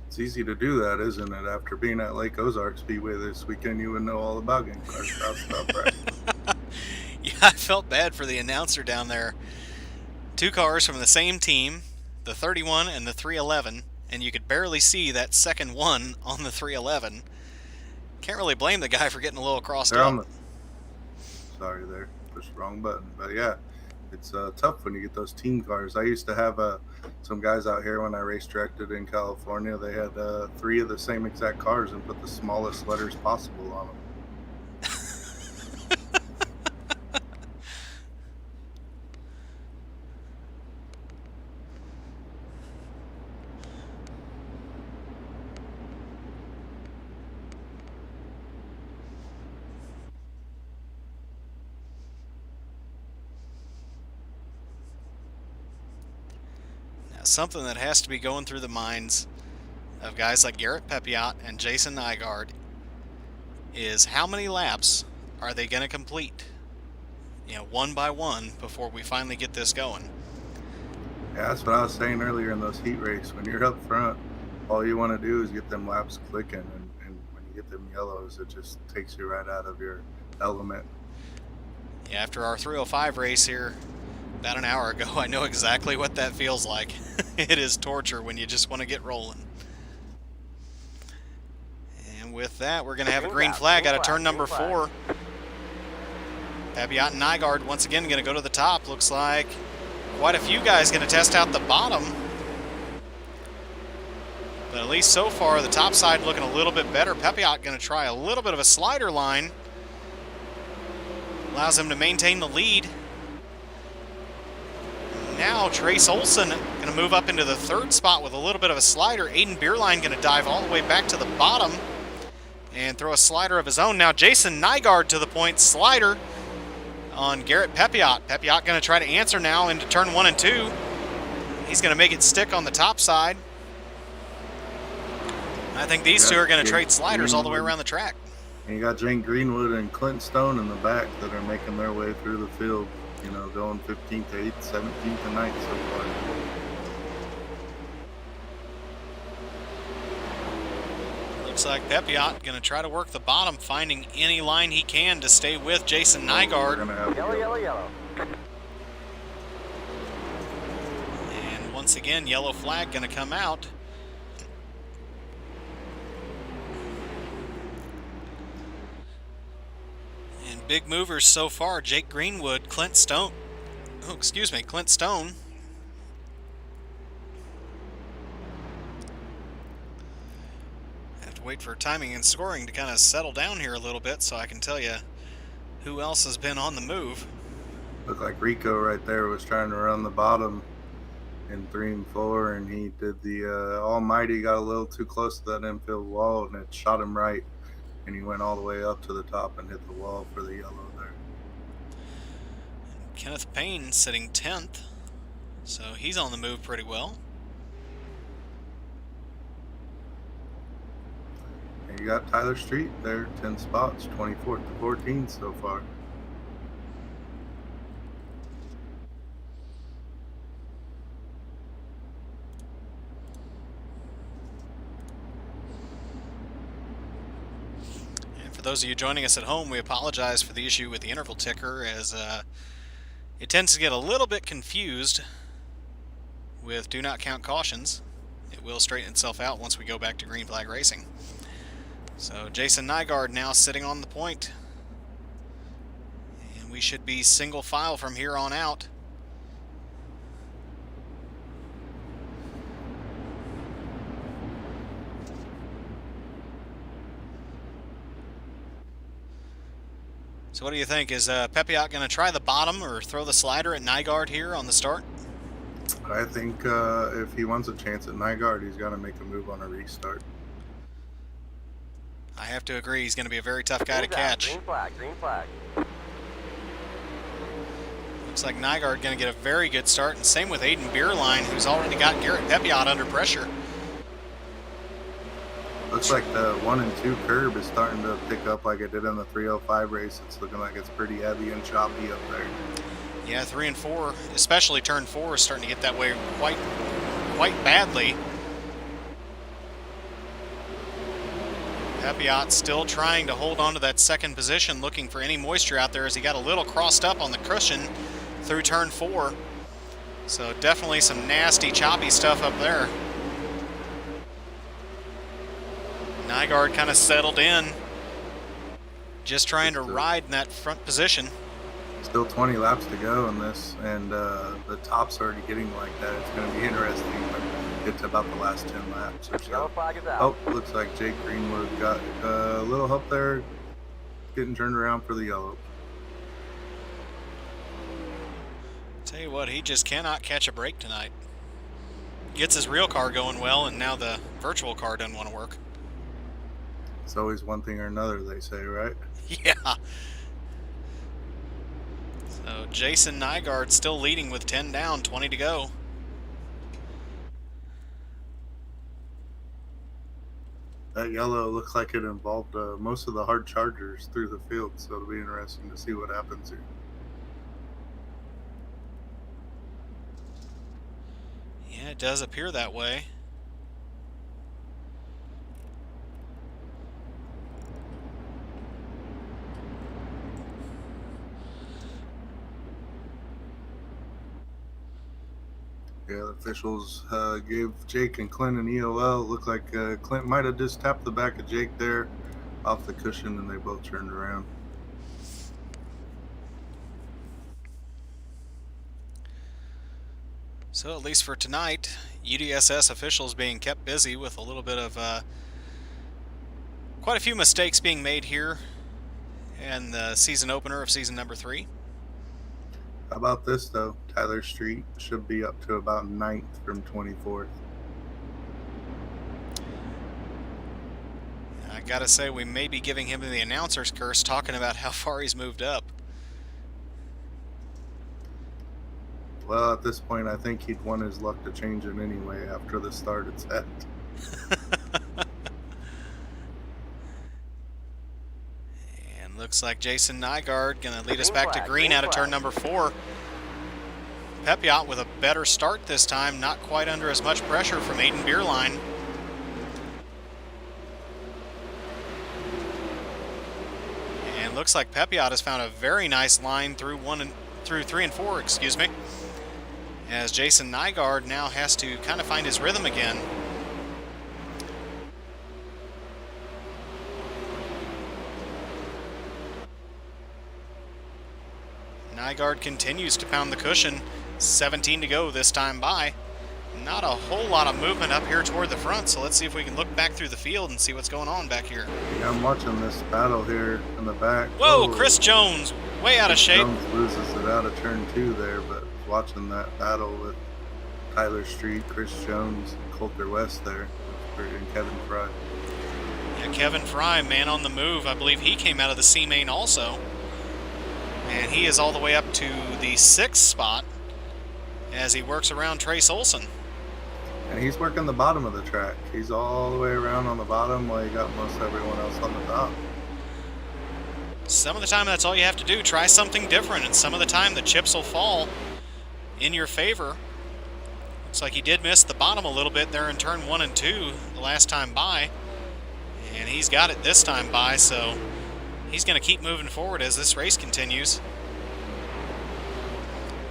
It's easy to do that, isn't it? After being at Lake Ozark Speedway this weekend, you would know all about getting cars crossed up, right?
Yeah, I felt bad for the announcer down there. 2 cars from the same team, the 31 and the 311, and you could barely see that second one on the 311. Can't really blame the guy for getting a little crossed
They're
up.
on the... Sorry there, pushed the wrong button. But yeah, it's tough when you get those team cars. I used to have some guys out here when I race directed in California. They had 3 of the same exact cars and put the smallest letters possible on them.
Now, something that has to be going through the minds of guys like Garrett Papiot and Jason Nygaard is how many laps are they going to complete, one by one, before we finally get this going.
Yeah, that's what I was saying earlier in those heat races. When you're up front, all you want to do is get them laps clicking, and when you get them yellows, it just takes you right out of your element.
Yeah, after our 305 race here about an hour ago, I know exactly what that feels like. It is torture when you just want to get rolling. And with that, we're going to have a green flag out of turn number 4. Papiot and Nygaard once again going to go to the top. Looks like quite a few guys going to test out the bottom. But at least so far, the top side looking a little bit better. Pepiot going to try a little bit of a slider line. Allows him to maintain the lead. Now Trace Olson going to move up into the third spot with a little bit of a slider. Aiden Beerline going to dive all the way back to the bottom and throw a slider of his own. Now Jason Nygaard to the point, slider on Garrett Pepiot. Pepiot going to try to answer now into turn 1 and 2. He's going to make it stick on the top side. I think these two are going to trade sliders all the way around the track.
And you got Jane Greenwood and Clint Stone in the back that are making their way through the field, you know, going 15th to 8th, 17th to 9th so far.
Looks like Pepiot going to try to work the bottom, finding any line he can to stay with Jason Nygaard.
Yellow, yellow, yellow.
And once again, yellow flag going to come out. And big movers so far, Jake Greenwood, Clint Stone. Oh, excuse me, Clint Stone. Have to wait for timing and scoring to kind of settle down here a little bit so I can tell you who else has been on the move.
Looked like Rico right there was trying to run the bottom in 3 and 4, and he did the almighty, got a little too close to that infield wall, and it shot him right, and he went all the way up to the top and hit the wall for the yellow there.
Kenneth Payne sitting 10th, so he's on the move pretty well.
And you got Tyler Street there, 10 spots, 24th to 14th so far.
For those of you joining us at home, we apologize for the issue with the interval ticker, as it tends to get a little bit confused with do not count cautions. It will straighten itself out once we go back to green flag racing. So Jason Nygaard now sitting on the point, and we should be single file from here on out. So what do you think? Is Pepiot going to try the bottom or throw the slider at Nygaard here on the start?
I think if he wants a chance at Nygaard, he's got to make a move on a restart.
I have to agree. He's going to be a very tough guy to catch.
Green flag, green flag.
Looks like Nygaard going to get a very good start, and same with Aiden Beerline, who's already got Garrett Pepiot under pressure.
Looks like the 1 and 2 curb is starting to pick up like it did in the 305 race. It's looking like it's pretty heavy and choppy up there.
Yeah, 3 and 4, especially turn 4, is starting to get that way quite badly. Pepiot still trying to hold on to that second position, looking for any moisture out there as he got a little crossed up on the cushion through turn 4. So definitely some nasty, choppy stuff up there. Nygaard kind of settled in, just trying to ride in that front position.
Still 20 laps to go in this, and the top's already getting like that. It's going to be interesting when we get to about the last 10 laps or
Yellow
so.
flag is out.
Oh, looks like Jake Greenwood got a little help there, getting turned around for the yellow.
Tell you what, he just cannot catch a break tonight. Gets his real car going well, and now the virtual car doesn't want to work.
It's always one thing or another, they say, right?
Yeah. So Jason Nygaard still leading with 10 down, 20 to go.
That yellow looks like it involved most of the hard chargers through the field, so it'll be interesting to see what happens here.
Yeah, it does appear that way.
Yeah, the officials gave Jake and Clint an EOL. Looked like Clint might have just tapped the back of Jake there off the cushion, and they both turned around.
So at least for tonight, UDSS officials being kept busy with a little bit of quite a few mistakes being made here in the season opener of season number 3.
How about this, though? Tyler Street should be up to about 9th from 24th.
I gotta say, we may be giving him the announcer's curse talking about how far he's moved up.
Well, at this point, I think he'd want his luck to change it anyway after the start it's at.
And looks like Jason Nygaard going to lead us back to green out of turn number 4. Pepiot with a better start this time, not quite under as much pressure from Aiden Beerline. And looks like Pepiot has found a very nice line through 3 and 4, excuse me. As Jason Nygaard now has to kind of find his rhythm again. Nygaard continues to pound the cushion. 17 to go this time by. Not a whole lot of movement up here toward the front, so let's see if we can look back through the field and see what's going on back here.
Yeah, I'm watching this battle here in the back.
Whoa, Chris Jones, way out of shape.
Jones loses it out of turn 2 there, but watching that battle with Tyler Street, Chris Jones, Coulter West there, and Kevin Fry.
Yeah, Kevin Fry, man on the move. I believe he came out of the C main also. And he is all the way up to the 6th spot as he works around Trace Olson.
And he's working the bottom of the track. He's all the way around on the bottom while you got most everyone else on the top.
Some of the time that's all you have to do. Try something different, and some of the time the chips will fall in your favor. Looks like he did miss the bottom a little bit there in turn 1 and 2 the last time by. And he's got it this time by, so he's going to keep moving forward as this race continues.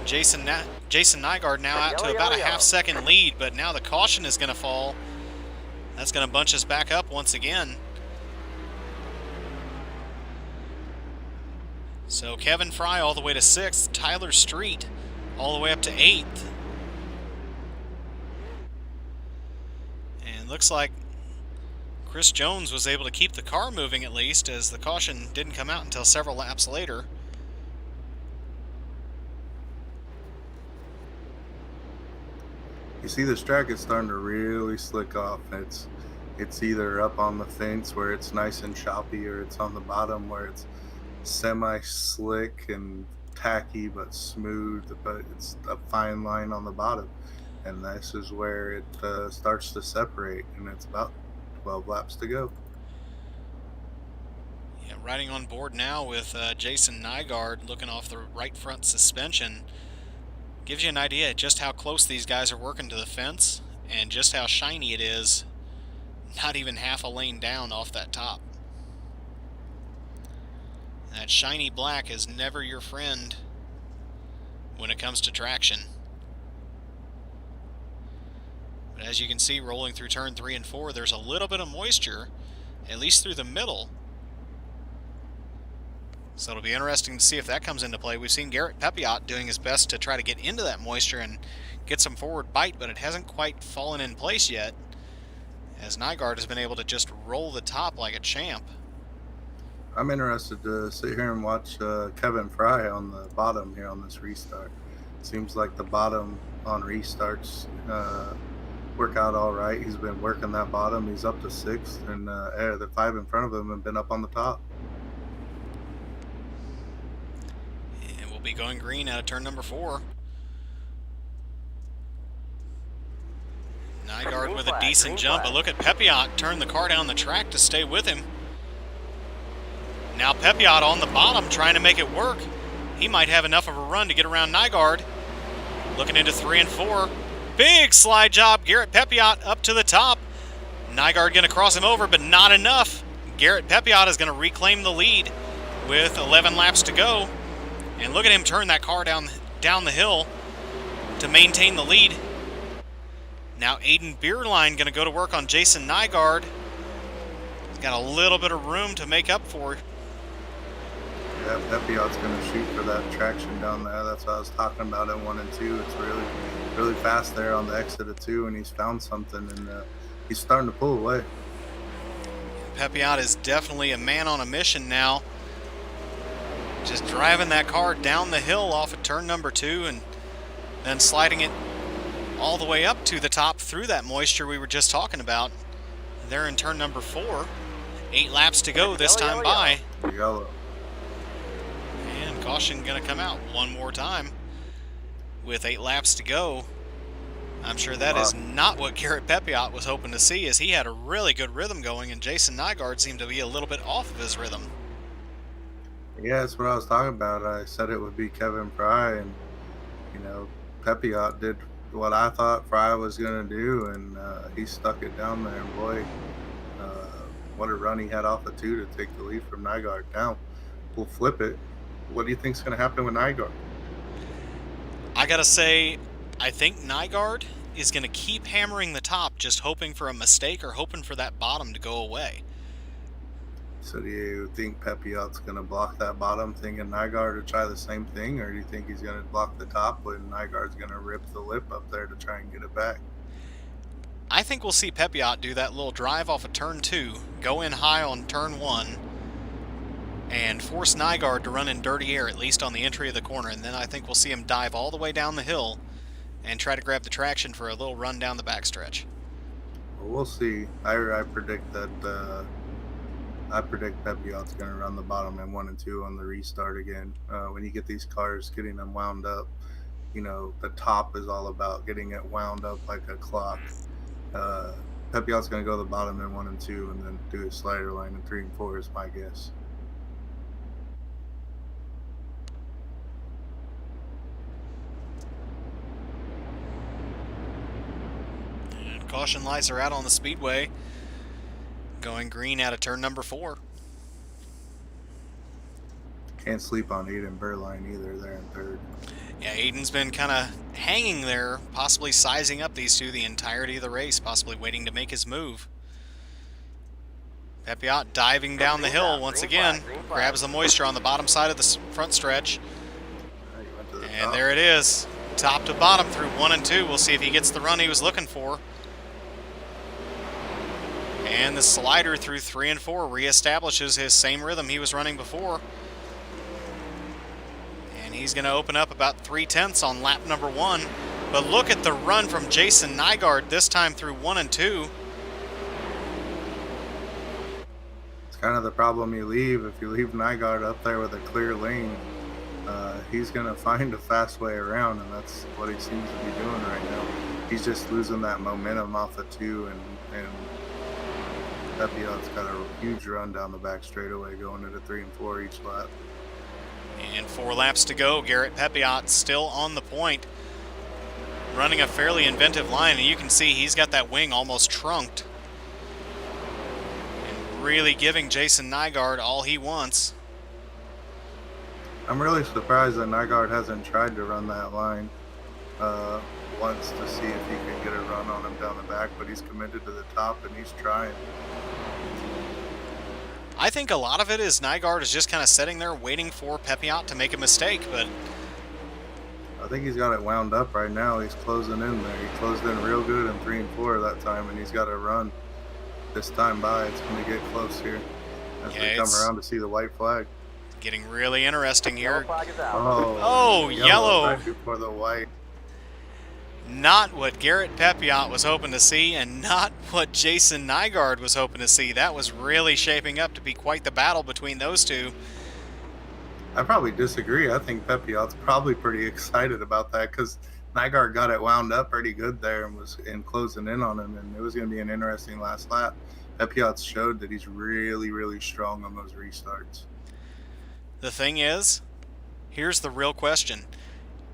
Jason Nygaard now out to about a half-second lead, but now the caution is going to fall. That's going to bunch us back up once again. So Kevin Fry all the way to 6th, Tyler Street all the way up to 8th. And looks like Chris Jones was able to keep the car moving at least, as the caution didn't come out until several laps later.
You see this track is starting to really slick off. It's either up on the fence where it's nice and choppy, or it's on the bottom where it's semi-slick and tacky but smooth, but it's a fine line on the bottom. And this is where it starts to separate, and it's about 12 laps to go.
Yeah, riding on board now with Jason Nygaard looking off the right front suspension. Gives you an idea just how close these guys are working to the fence and just how shiny it is, not even half a lane down off that top. That shiny black is never your friend when it comes to traction. But as you can see, rolling through turn 3 and 4, there's a little bit of moisture, at least through the middle. So it'll be interesting to see if that comes into play. We've seen Garrett Pepiot doing his best to try to get into that moisture and get some forward bite, but it hasn't quite fallen in place yet, as Nygaard has been able to just roll the top like a champ.
I'm interested to sit here and watch Kevin Fry on the bottom here on this restart. Seems like the bottom on restarts work out all right. He's been working that bottom. He's up to 6th, and the 5 in front of him have been up on the top.
And we'll be going green out of turn number 4. Nygaard with a decent jump, but look at Pepiot turn the car down the track to stay with him. Now Pepiot on the bottom trying to make it work. He might have enough of a run to get around Nygaard. Looking into 3 and 4. Big slide job. Garrett Pepiot up to the top. Nygaard going to cross him over, but not enough. Garrett Pepiot is going to reclaim the lead with 11 laps to go. And look at him turn that car down the hill to maintain the lead. Now Aiden Beerline going to go to work on Jason Nygaard. He's got a little bit of room to make up for.
Yeah, Pepiot's going to shoot for that traction down there. That's what I was talking about in 1 and 2. It's really really fast there on the exit of 2, and he's found something, and he's starting to pull away.
Pepiot is definitely a man on a mission now. Just driving that car down the hill off of turn number 2 and then sliding it all the way up to the top through that moisture we were just talking about. They're in turn number 4. 8 laps to go this time by.
Yellow.
And caution going to come out one more time with 8 laps to go. I'm sure that is not what Garrett Pepiot was hoping to see, as he had a really good rhythm going, and Jason Nygaard seemed to be a little bit off of his rhythm.
Yeah, that's what I was talking about. I said it would be Kevin Fry, and, you know, Pepiot did what I thought Fry was going to do, and he stuck it down there, and boy, what a run he had off of 2 to take the lead from Nygaard. Now, we'll flip it. What do you think's going to happen with Nygaard?
I got to say, I think Nygaard is going to keep hammering the top, just hoping for a mistake or hoping for that bottom to go away.
So do you think Pepiot's going to block that bottom, thinking Nygaard to try the same thing, or do you think he's going to block the top when Nygaard's going to rip the lip up there to try and get it back?
I think we'll see Pepiot do that little drive off of turn 2, go in high on turn 1, and force Nygaard to run in dirty air, at least on the entry of the corner, and then I think we'll see him dive all the way down the hill and try to grab the traction for a little run down the backstretch.
Well, we'll see. I predict that I predict Pepiot's going to run the bottom in 1 and 2 on the restart again. When you get these cars, getting them wound up, you know, the top is all about getting it wound up like a clock. Pepiot's going to go the bottom in 1 and 2 and then do a slider line in 3 and 4 is my guess.
And caution lights are out on the speedway, going green out of turn number 4.
Can't sleep on Aiden Berline either there in 3rd.
Yeah, Aiden's been kind of hanging there, possibly sizing up these two the entirety of the race, possibly waiting to make his move. Pepiot diving down the hill once again, grabs the moisture on the bottom side of the front stretch. And there it is, top to bottom through 1 and 2. We'll see if he gets the run he was looking for. And the slider through 3 and 4 reestablishes his same rhythm he was running before. And he's going to open up about 3/10 on lap number 1. But look at the run from Jason Nygaard this time through 1 and 2.
It's kind of the problem you leave. If you leave Nygaard up there with a clear lane, he's going to find a fast way around, and that's what he seems to be doing right now. He's just losing that momentum off of 2, and Pepiot's got a huge run down the back straightaway going into 3 and 4 each lap.
And 4 laps to go. Garrett Pepiot still on the point, running a fairly inventive line, and you can see he's got that wing almost trunked and really giving Jason Nygaard all he wants.
I'm really surprised that Nygaard hasn't tried to run that line once to see if he can get a run on him down the back, but he's committed to the top and he's trying.
I think a lot of it is Nygaard is just kind of sitting there waiting for Pepiot to make a mistake, but
I think he's got it wound up right now. He's closing in there. He closed in real good in 3 and 4 that time, and he's got a run this time by. It's going to get close here as we come around to see the white flag.
Getting really interesting here.
Oh,
yellow.
Right before the white.
Not what Garrett Pepiot was hoping to see, and not what Jason Nygaard was hoping to see. That was really shaping up to be quite the battle between those two.
I probably disagree. I think Pepiot's probably pretty excited about that because Nygaard got it wound up pretty good there and was closing in on him, and it was going to be an interesting last lap. Pepiot showed that he's really, really strong on those restarts.
The thing is, here's the real question.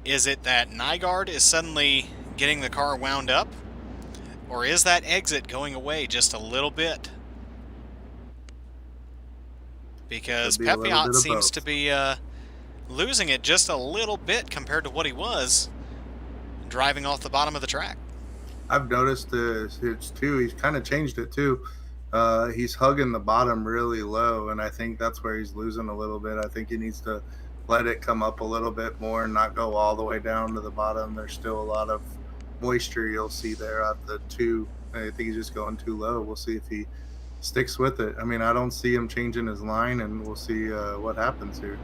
Is it that Nygaard is suddenly getting the car wound up? Or is that exit going away just a little bit? Because Pepiot seems to be losing it just a little bit compared to what he was driving off the bottom of the track.
I've noticed it too. He's kind of changed it too. He's hugging the bottom really low, and I think that's where he's losing a little bit. I think he needs to let it come up a little bit more and not go all the way down to the bottom. There's still a lot of moisture you'll see there at the 2. I think he's just going too low. We'll see if he sticks with it. I mean, I don't see him changing his line, and we'll see what happens here.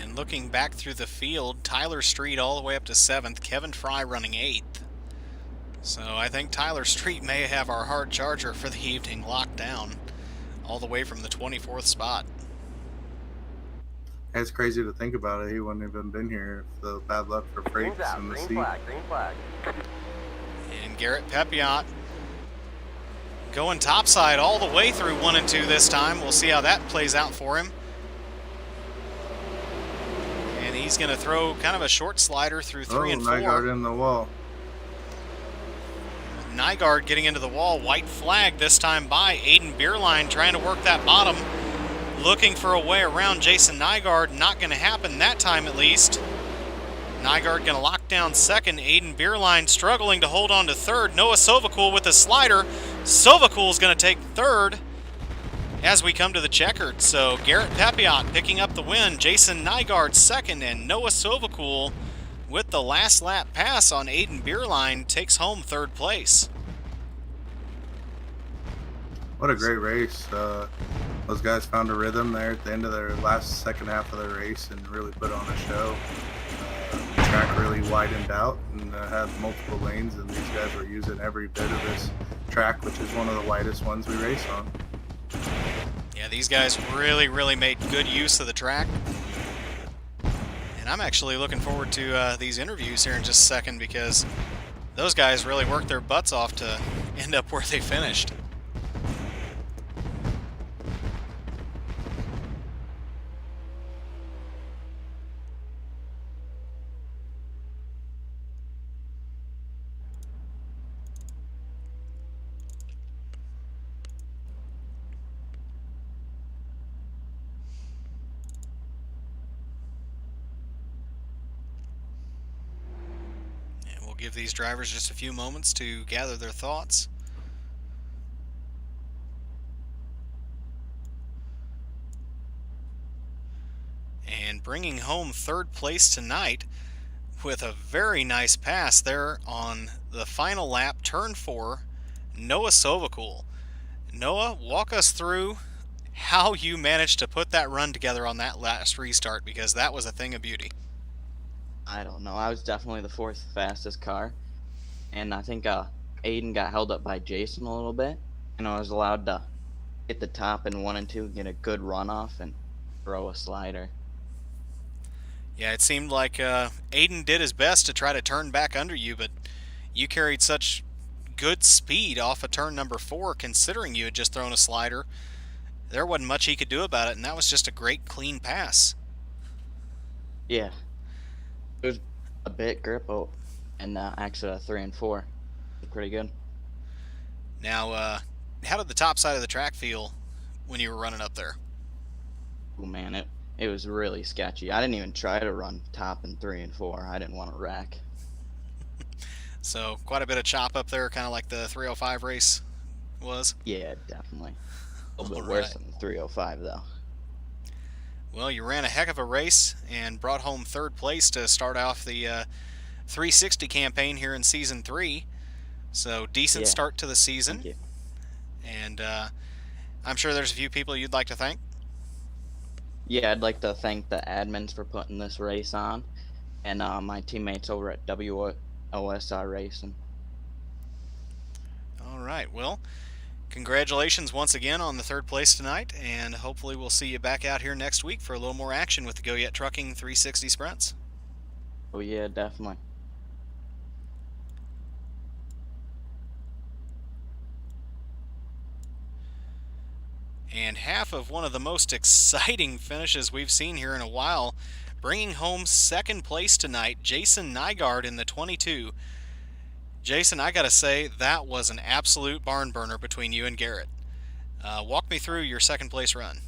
And looking back through the field, Tyler Street all the way up to 7th, Kevin Fry running 8th. So I think Tyler Street may have our hard charger for the evening locked down all the way from the 24th spot.
It's crazy to think about it. He wouldn't have even been here if the bad luck for
Green's
Frakes
out.
in the
Green
seat.
flag. Green flag.
And Garrett Pepiot going topside all the way through 1 and 2 this time. We'll see how that plays out for him. And he's going to throw kind of a short slider through 3 and 4.
Nygaard in the wall.
Nygaard getting into the wall. White flag this time by Aiden Beerline trying to work that bottom. Looking for a way around Jason Nygaard. Not going to happen that time at least. Nygaard going to lock down 2nd. Aiden Beerline struggling to hold on to 3rd. Noah Sovacool with a slider. Sovacool is going to take 3rd as we come to the checkered. So Garrett Pepiot picking up the win. Jason Nygaard 2nd, and Noah Sovacool with the last lap pass on Aiden Beerline takes home 3rd place.
What a great race. Those guys found a rhythm there at the end of their second half of their race and really put on a show. The track really widened out and had multiple lanes, and these guys were using every bit of this track, which is one of the widest ones we race on.
Yeah, these guys really made good use of the track. And I'm actually looking forward to these interviews here in just a second, because those guys really worked their butts off to end up where they finished. Give these drivers just a few moments to gather their thoughts. And bringing home 3rd place tonight with a very nice pass there on the final lap, turn 4, Noah Sovacool. Noah, walk us through how you managed to put that run together on that last restart, because that was a thing of beauty.
I don't know. I was definitely the 4th fastest car. And I think Aiden got held up by Jason a little bit. And I was allowed to hit the top in 1 and 2, get a good runoff, and throw a slider.
Yeah, it seemed like Aiden did his best to try to turn back under you, but you carried such good speed off of turn number 4, considering you had just thrown a slider. There wasn't much he could do about it, and that was just a great, clean pass.
Yeah. It was a bit grip and actually a 3 and 4. It was pretty good.
Now, how did the top side of the track feel when you were running up there?
Oh man, it was really sketchy. I didn't even try to run top in 3 and 4. I didn't want to wreck.
So quite a bit of chop up there, kind of like the 305 race was?
Yeah, definitely. A little bit
All
worse
right.
than the 305 though.
Well, you ran a heck of a race and brought home 3rd place to start off the 360 campaign here in Season 3. So, decent start to the season.
Thank you.
And I'm sure there's a few people you'd like to thank.
Yeah, I'd like to thank the admins for putting this race on, and my teammates over at WOSR Racing.
All right, well, congratulations once again on the 3rd place tonight, and hopefully we'll see you back out here next week for a little more action with the Goyet Trucking 360 Sprints.
Oh yeah, definitely.
And half of one of the most exciting finishes we've seen here in a while, bringing home 2nd place tonight, Jason Nygaard in the 22. Jason, I gotta say, that was an absolute barn burner between you and Garrett. Walk me through your 2nd place run.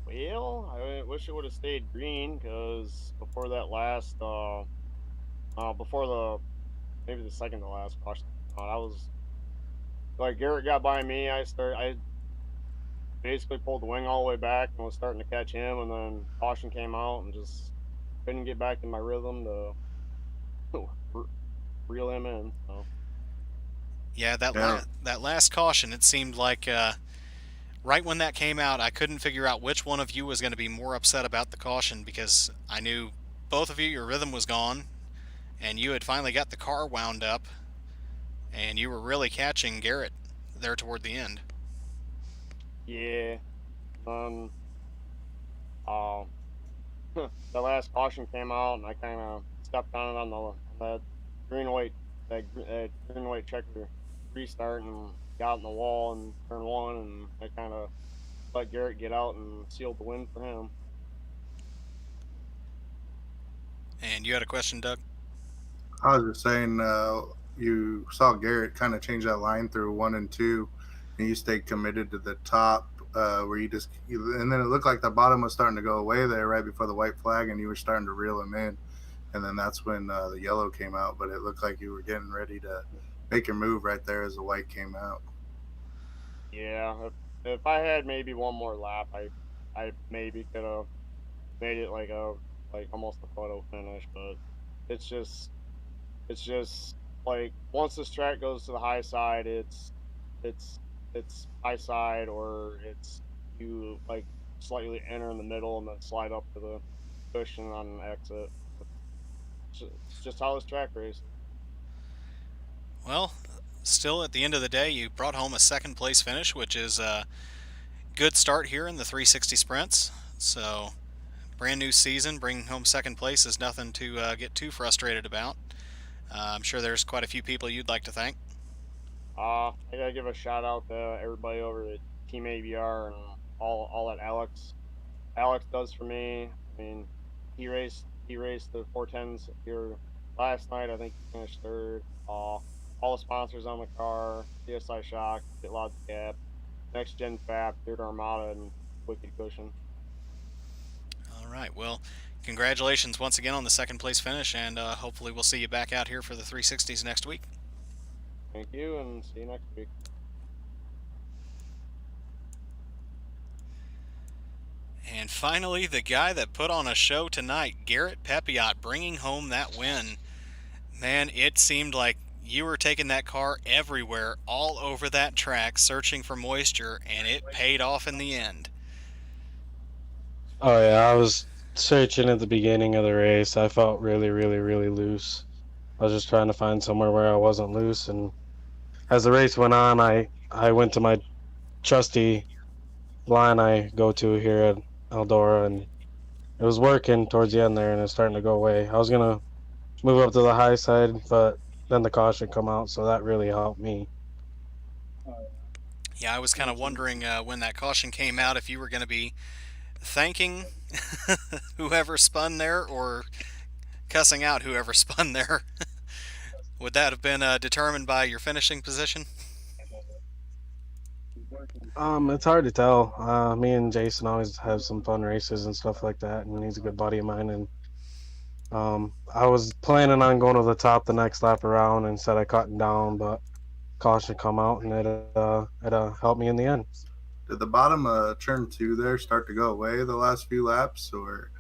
Well, I wish it would have stayed green, because before that last, maybe the second to last caution, I was like, Garrett got by me. I basically pulled the wing all the way back and was starting to catch him, and then caution came out and just couldn't get back in my rhythm to reel him in. So
Yeah,
Yeah.
that last caution, it seemed like right when that came out, I couldn't figure out which one of you was going to be more upset about the caution because I knew both of you, your rhythm was gone, and you had finally got the car wound up, and you were really catching Garrett there toward the end.
yeah, um, uh, the last caution came out, and I kind of stepped on it on that green white green white checker restart, and got in the wall in turn one, and I kind of let Garrett get out and sealed the win for him.
And you had a question, Doug?
I was just saying, you saw Garrett kind of change that line through 1 and 2, and you stayed committed to the top, where and then it looked like the bottom was starting to go away there right before the white flag, and you were starting to reel him in, and then that's when the yellow came out. But it looked like you were getting ready to make your move right there as the white came out.
Yeah, if I had maybe one more lap, I maybe could have made it like almost a photo finish, but it's just it's just like once this track goes to the high side, it's it's high side, or it's you like slightly enter in the middle and then slide up to the cushion on an exit. It's just how this track races.
Well, still at the end of the day, you brought home a second place finish, which is a good start here in the 360 sprints. So, brand new season, bringing home second place is nothing to get too frustrated about. I'm sure there's quite a few people you'd like to thank.
I gotta give a shout out to everybody over at Team ABR and all that Alex does for me. I mean, he raced the 410s here last night. I think he finished third. All the sponsors on the car: CSI Shock, Bitlots Gap, Next Gen Fab, Third Armada, and Wicked Cushion.
All right, well, congratulations once again on the second place finish, and hopefully we'll see you back out here for the 360s next week.
Thank you, and see you next week.
And finally, the guy that put on a show tonight, Garrett Pepiot, bringing home that win. Man, it seemed like you were taking that car everywhere, all over that track, searching for moisture, and it paid off in the end.
Oh yeah, I was searching at the beginning of the race. I felt really, really, really loose. I was just trying to find somewhere where I wasn't loose, and as the race went on, I went to my trusty line I go to here at Eldora, and it was working towards the end there, and it's starting to go away. I was gonna move up to the high side, but then the caution come out, so that really helped me.
Yeah, I was kind of wondering when that caution came out if you were going to be thanking whoever spun there or cussing out whoever spun there. Would that have been determined by your finishing position?
It's hard to tell. Me and Jason always have some fun races and stuff like that, and he's a good buddy of mine. And I was planning on going to the top the next lap around instead of cutting down, but caution come out, and it helped me in the end.
Did the bottom turn 2 there start to go away the last few laps, or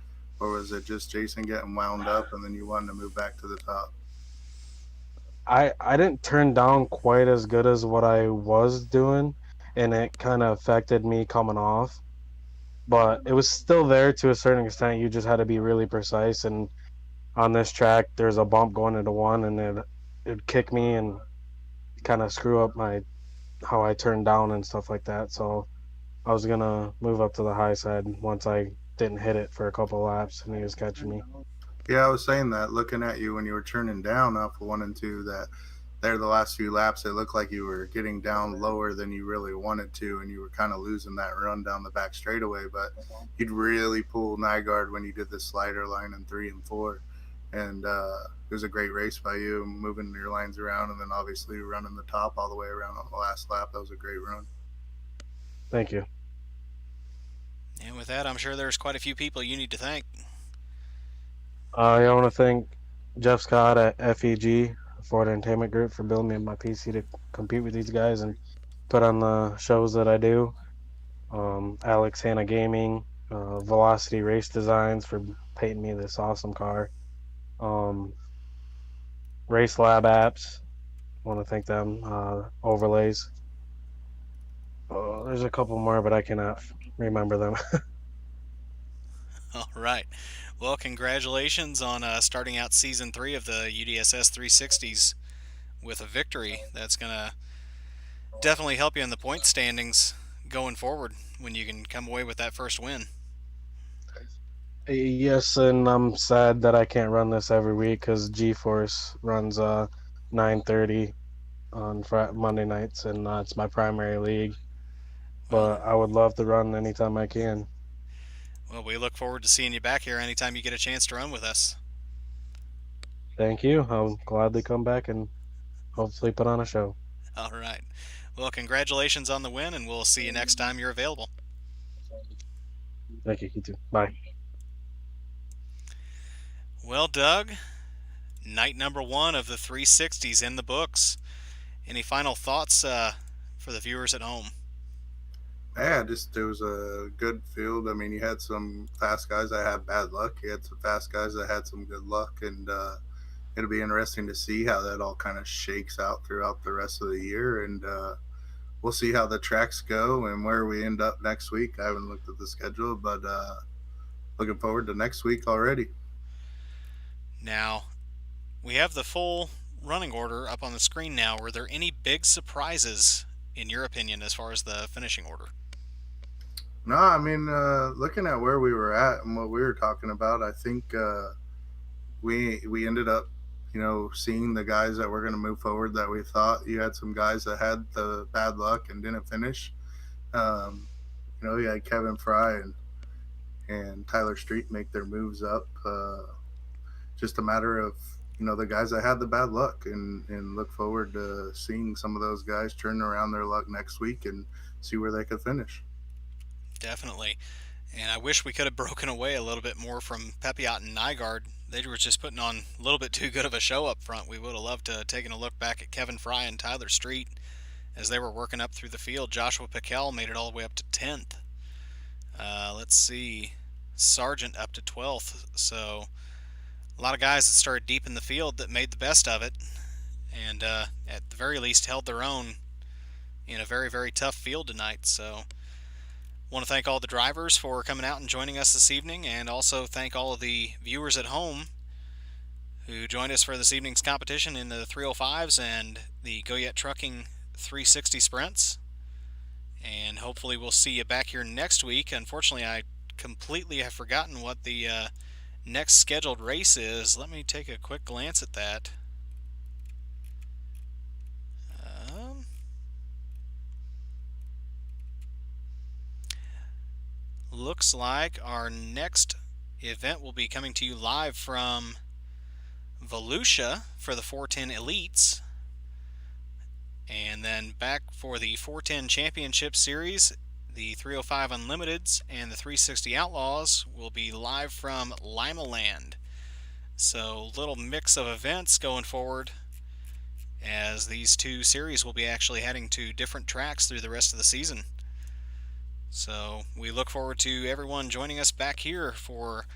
was it just Jason getting wound up and then you wanted to move back to the top?
I didn't turn down quite as good as what I was doing, and it kind of affected me coming off. But it was still there to a certain extent. You just had to be really precise. And on this track, there's a bump going into one, and it'd kick me and kind of screw up my how I turned down and stuff like that. So I was gonna move up to the high side once I didn't hit it for a couple of laps, and he was catching me.
Yeah, I was saying that looking at you when you were turning down off of 1 and 2, that there the last few laps, it looked like you were getting down lower than you really wanted to, and you were kind of losing that run down the back straightaway. But you'd really pull Nygaard when you did the slider line in 3 and 4, and it was a great race by you, moving your lines around, and then obviously running the top all the way around on the last lap. That was a great run.
Thank you.
And with that, I'm sure there's quite a few people you need to thank.
I want to thank Jeff Scott at FEG, Ford Entertainment Group, for building me my PC to compete with these guys and put on the shows that I do. Alex Hanna Gaming, Velocity Race Designs for painting me this awesome car. Um, Race Lab Apps, want to thank them. Overlays. There's a couple more, but I cannot remember them.
All right. Well, congratulations on starting out Season 3 of the UDSS 360s with a victory. That's going to definitely help you in the point standings going forward when you can come away with that first win.
Yes, and I'm sad that I can't run this every week because G-Force runs 9:30 on Monday nights, and it's my primary league.
Well,
But I would love to run anytime I can.
well, we look forward to seeing you back here anytime you get a chance to run with us.
Thank you. I'll gladly come back and hopefully put on a show.
All right. Well, congratulations on the win, and we'll see you next time you're available.
Thank you. You too. Bye.
Well, Doug, night number 1 of the 360s in the books. Any final thoughts for the viewers at home?
Yeah, it was a good field. I mean, you had some fast guys that had bad luck. You had some fast guys that had some good luck, and it'll be interesting to see how that all kind of shakes out throughout the rest of the year. And we'll see how the tracks go and where we end up next week. I haven't looked at the schedule, but looking forward to next week already.
Now, we have the full running order up on the screen now. Were there any big surprises, in your opinion, as far as the finishing order?
No, I mean, looking at where we were at and what we were talking about, I think we ended up, seeing the guys that were going to move forward that we thought. You had some guys that had the bad luck and didn't finish. You had Kevin Fry and Tyler Street make their moves up. Just a matter of, the guys that had the bad luck, and look forward to seeing some of those guys turn around their luck next week and see where they could finish.
Definitely. And I wish we could have broken away a little bit more from Pepiot and Nygaard. They were just putting on a little bit too good of a show up front. We would have loved to have taken a look back at Kevin Fry and Tyler Street as they were working up through the field. Joshua Piquel made it all the way up to 10th. Let's see. Sargent up to 12th. So a lot of guys that started deep in the field that made the best of it, and at the very least held their own in a very, very tough field tonight. So want to thank all the drivers for coming out and joining us this evening, and also thank all of the viewers at home who joined us for this evening's competition in the 305s and the Goyet Trucking 360 sprints. And hopefully we'll see you back here next week. Unfortunately, I completely have forgotten what the next scheduled race is. Let me take a quick glance at that. Looks like our next event will be coming to you live from Volusia for the 410 Elites, and then back for the 410 Championship Series. The 305 Unlimiteds and the 360 Outlaws will be live from Lima Land. So little mix of events going forward, as these two series will be actually heading to different tracks through the rest of the season. So we look forward to everyone joining us back here for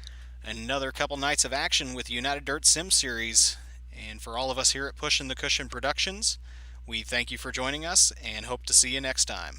another couple nights of action with United Dirt Sim Series. And for all of us here at Pushing the Cushion Productions, we thank you for joining us and hope to see you next time.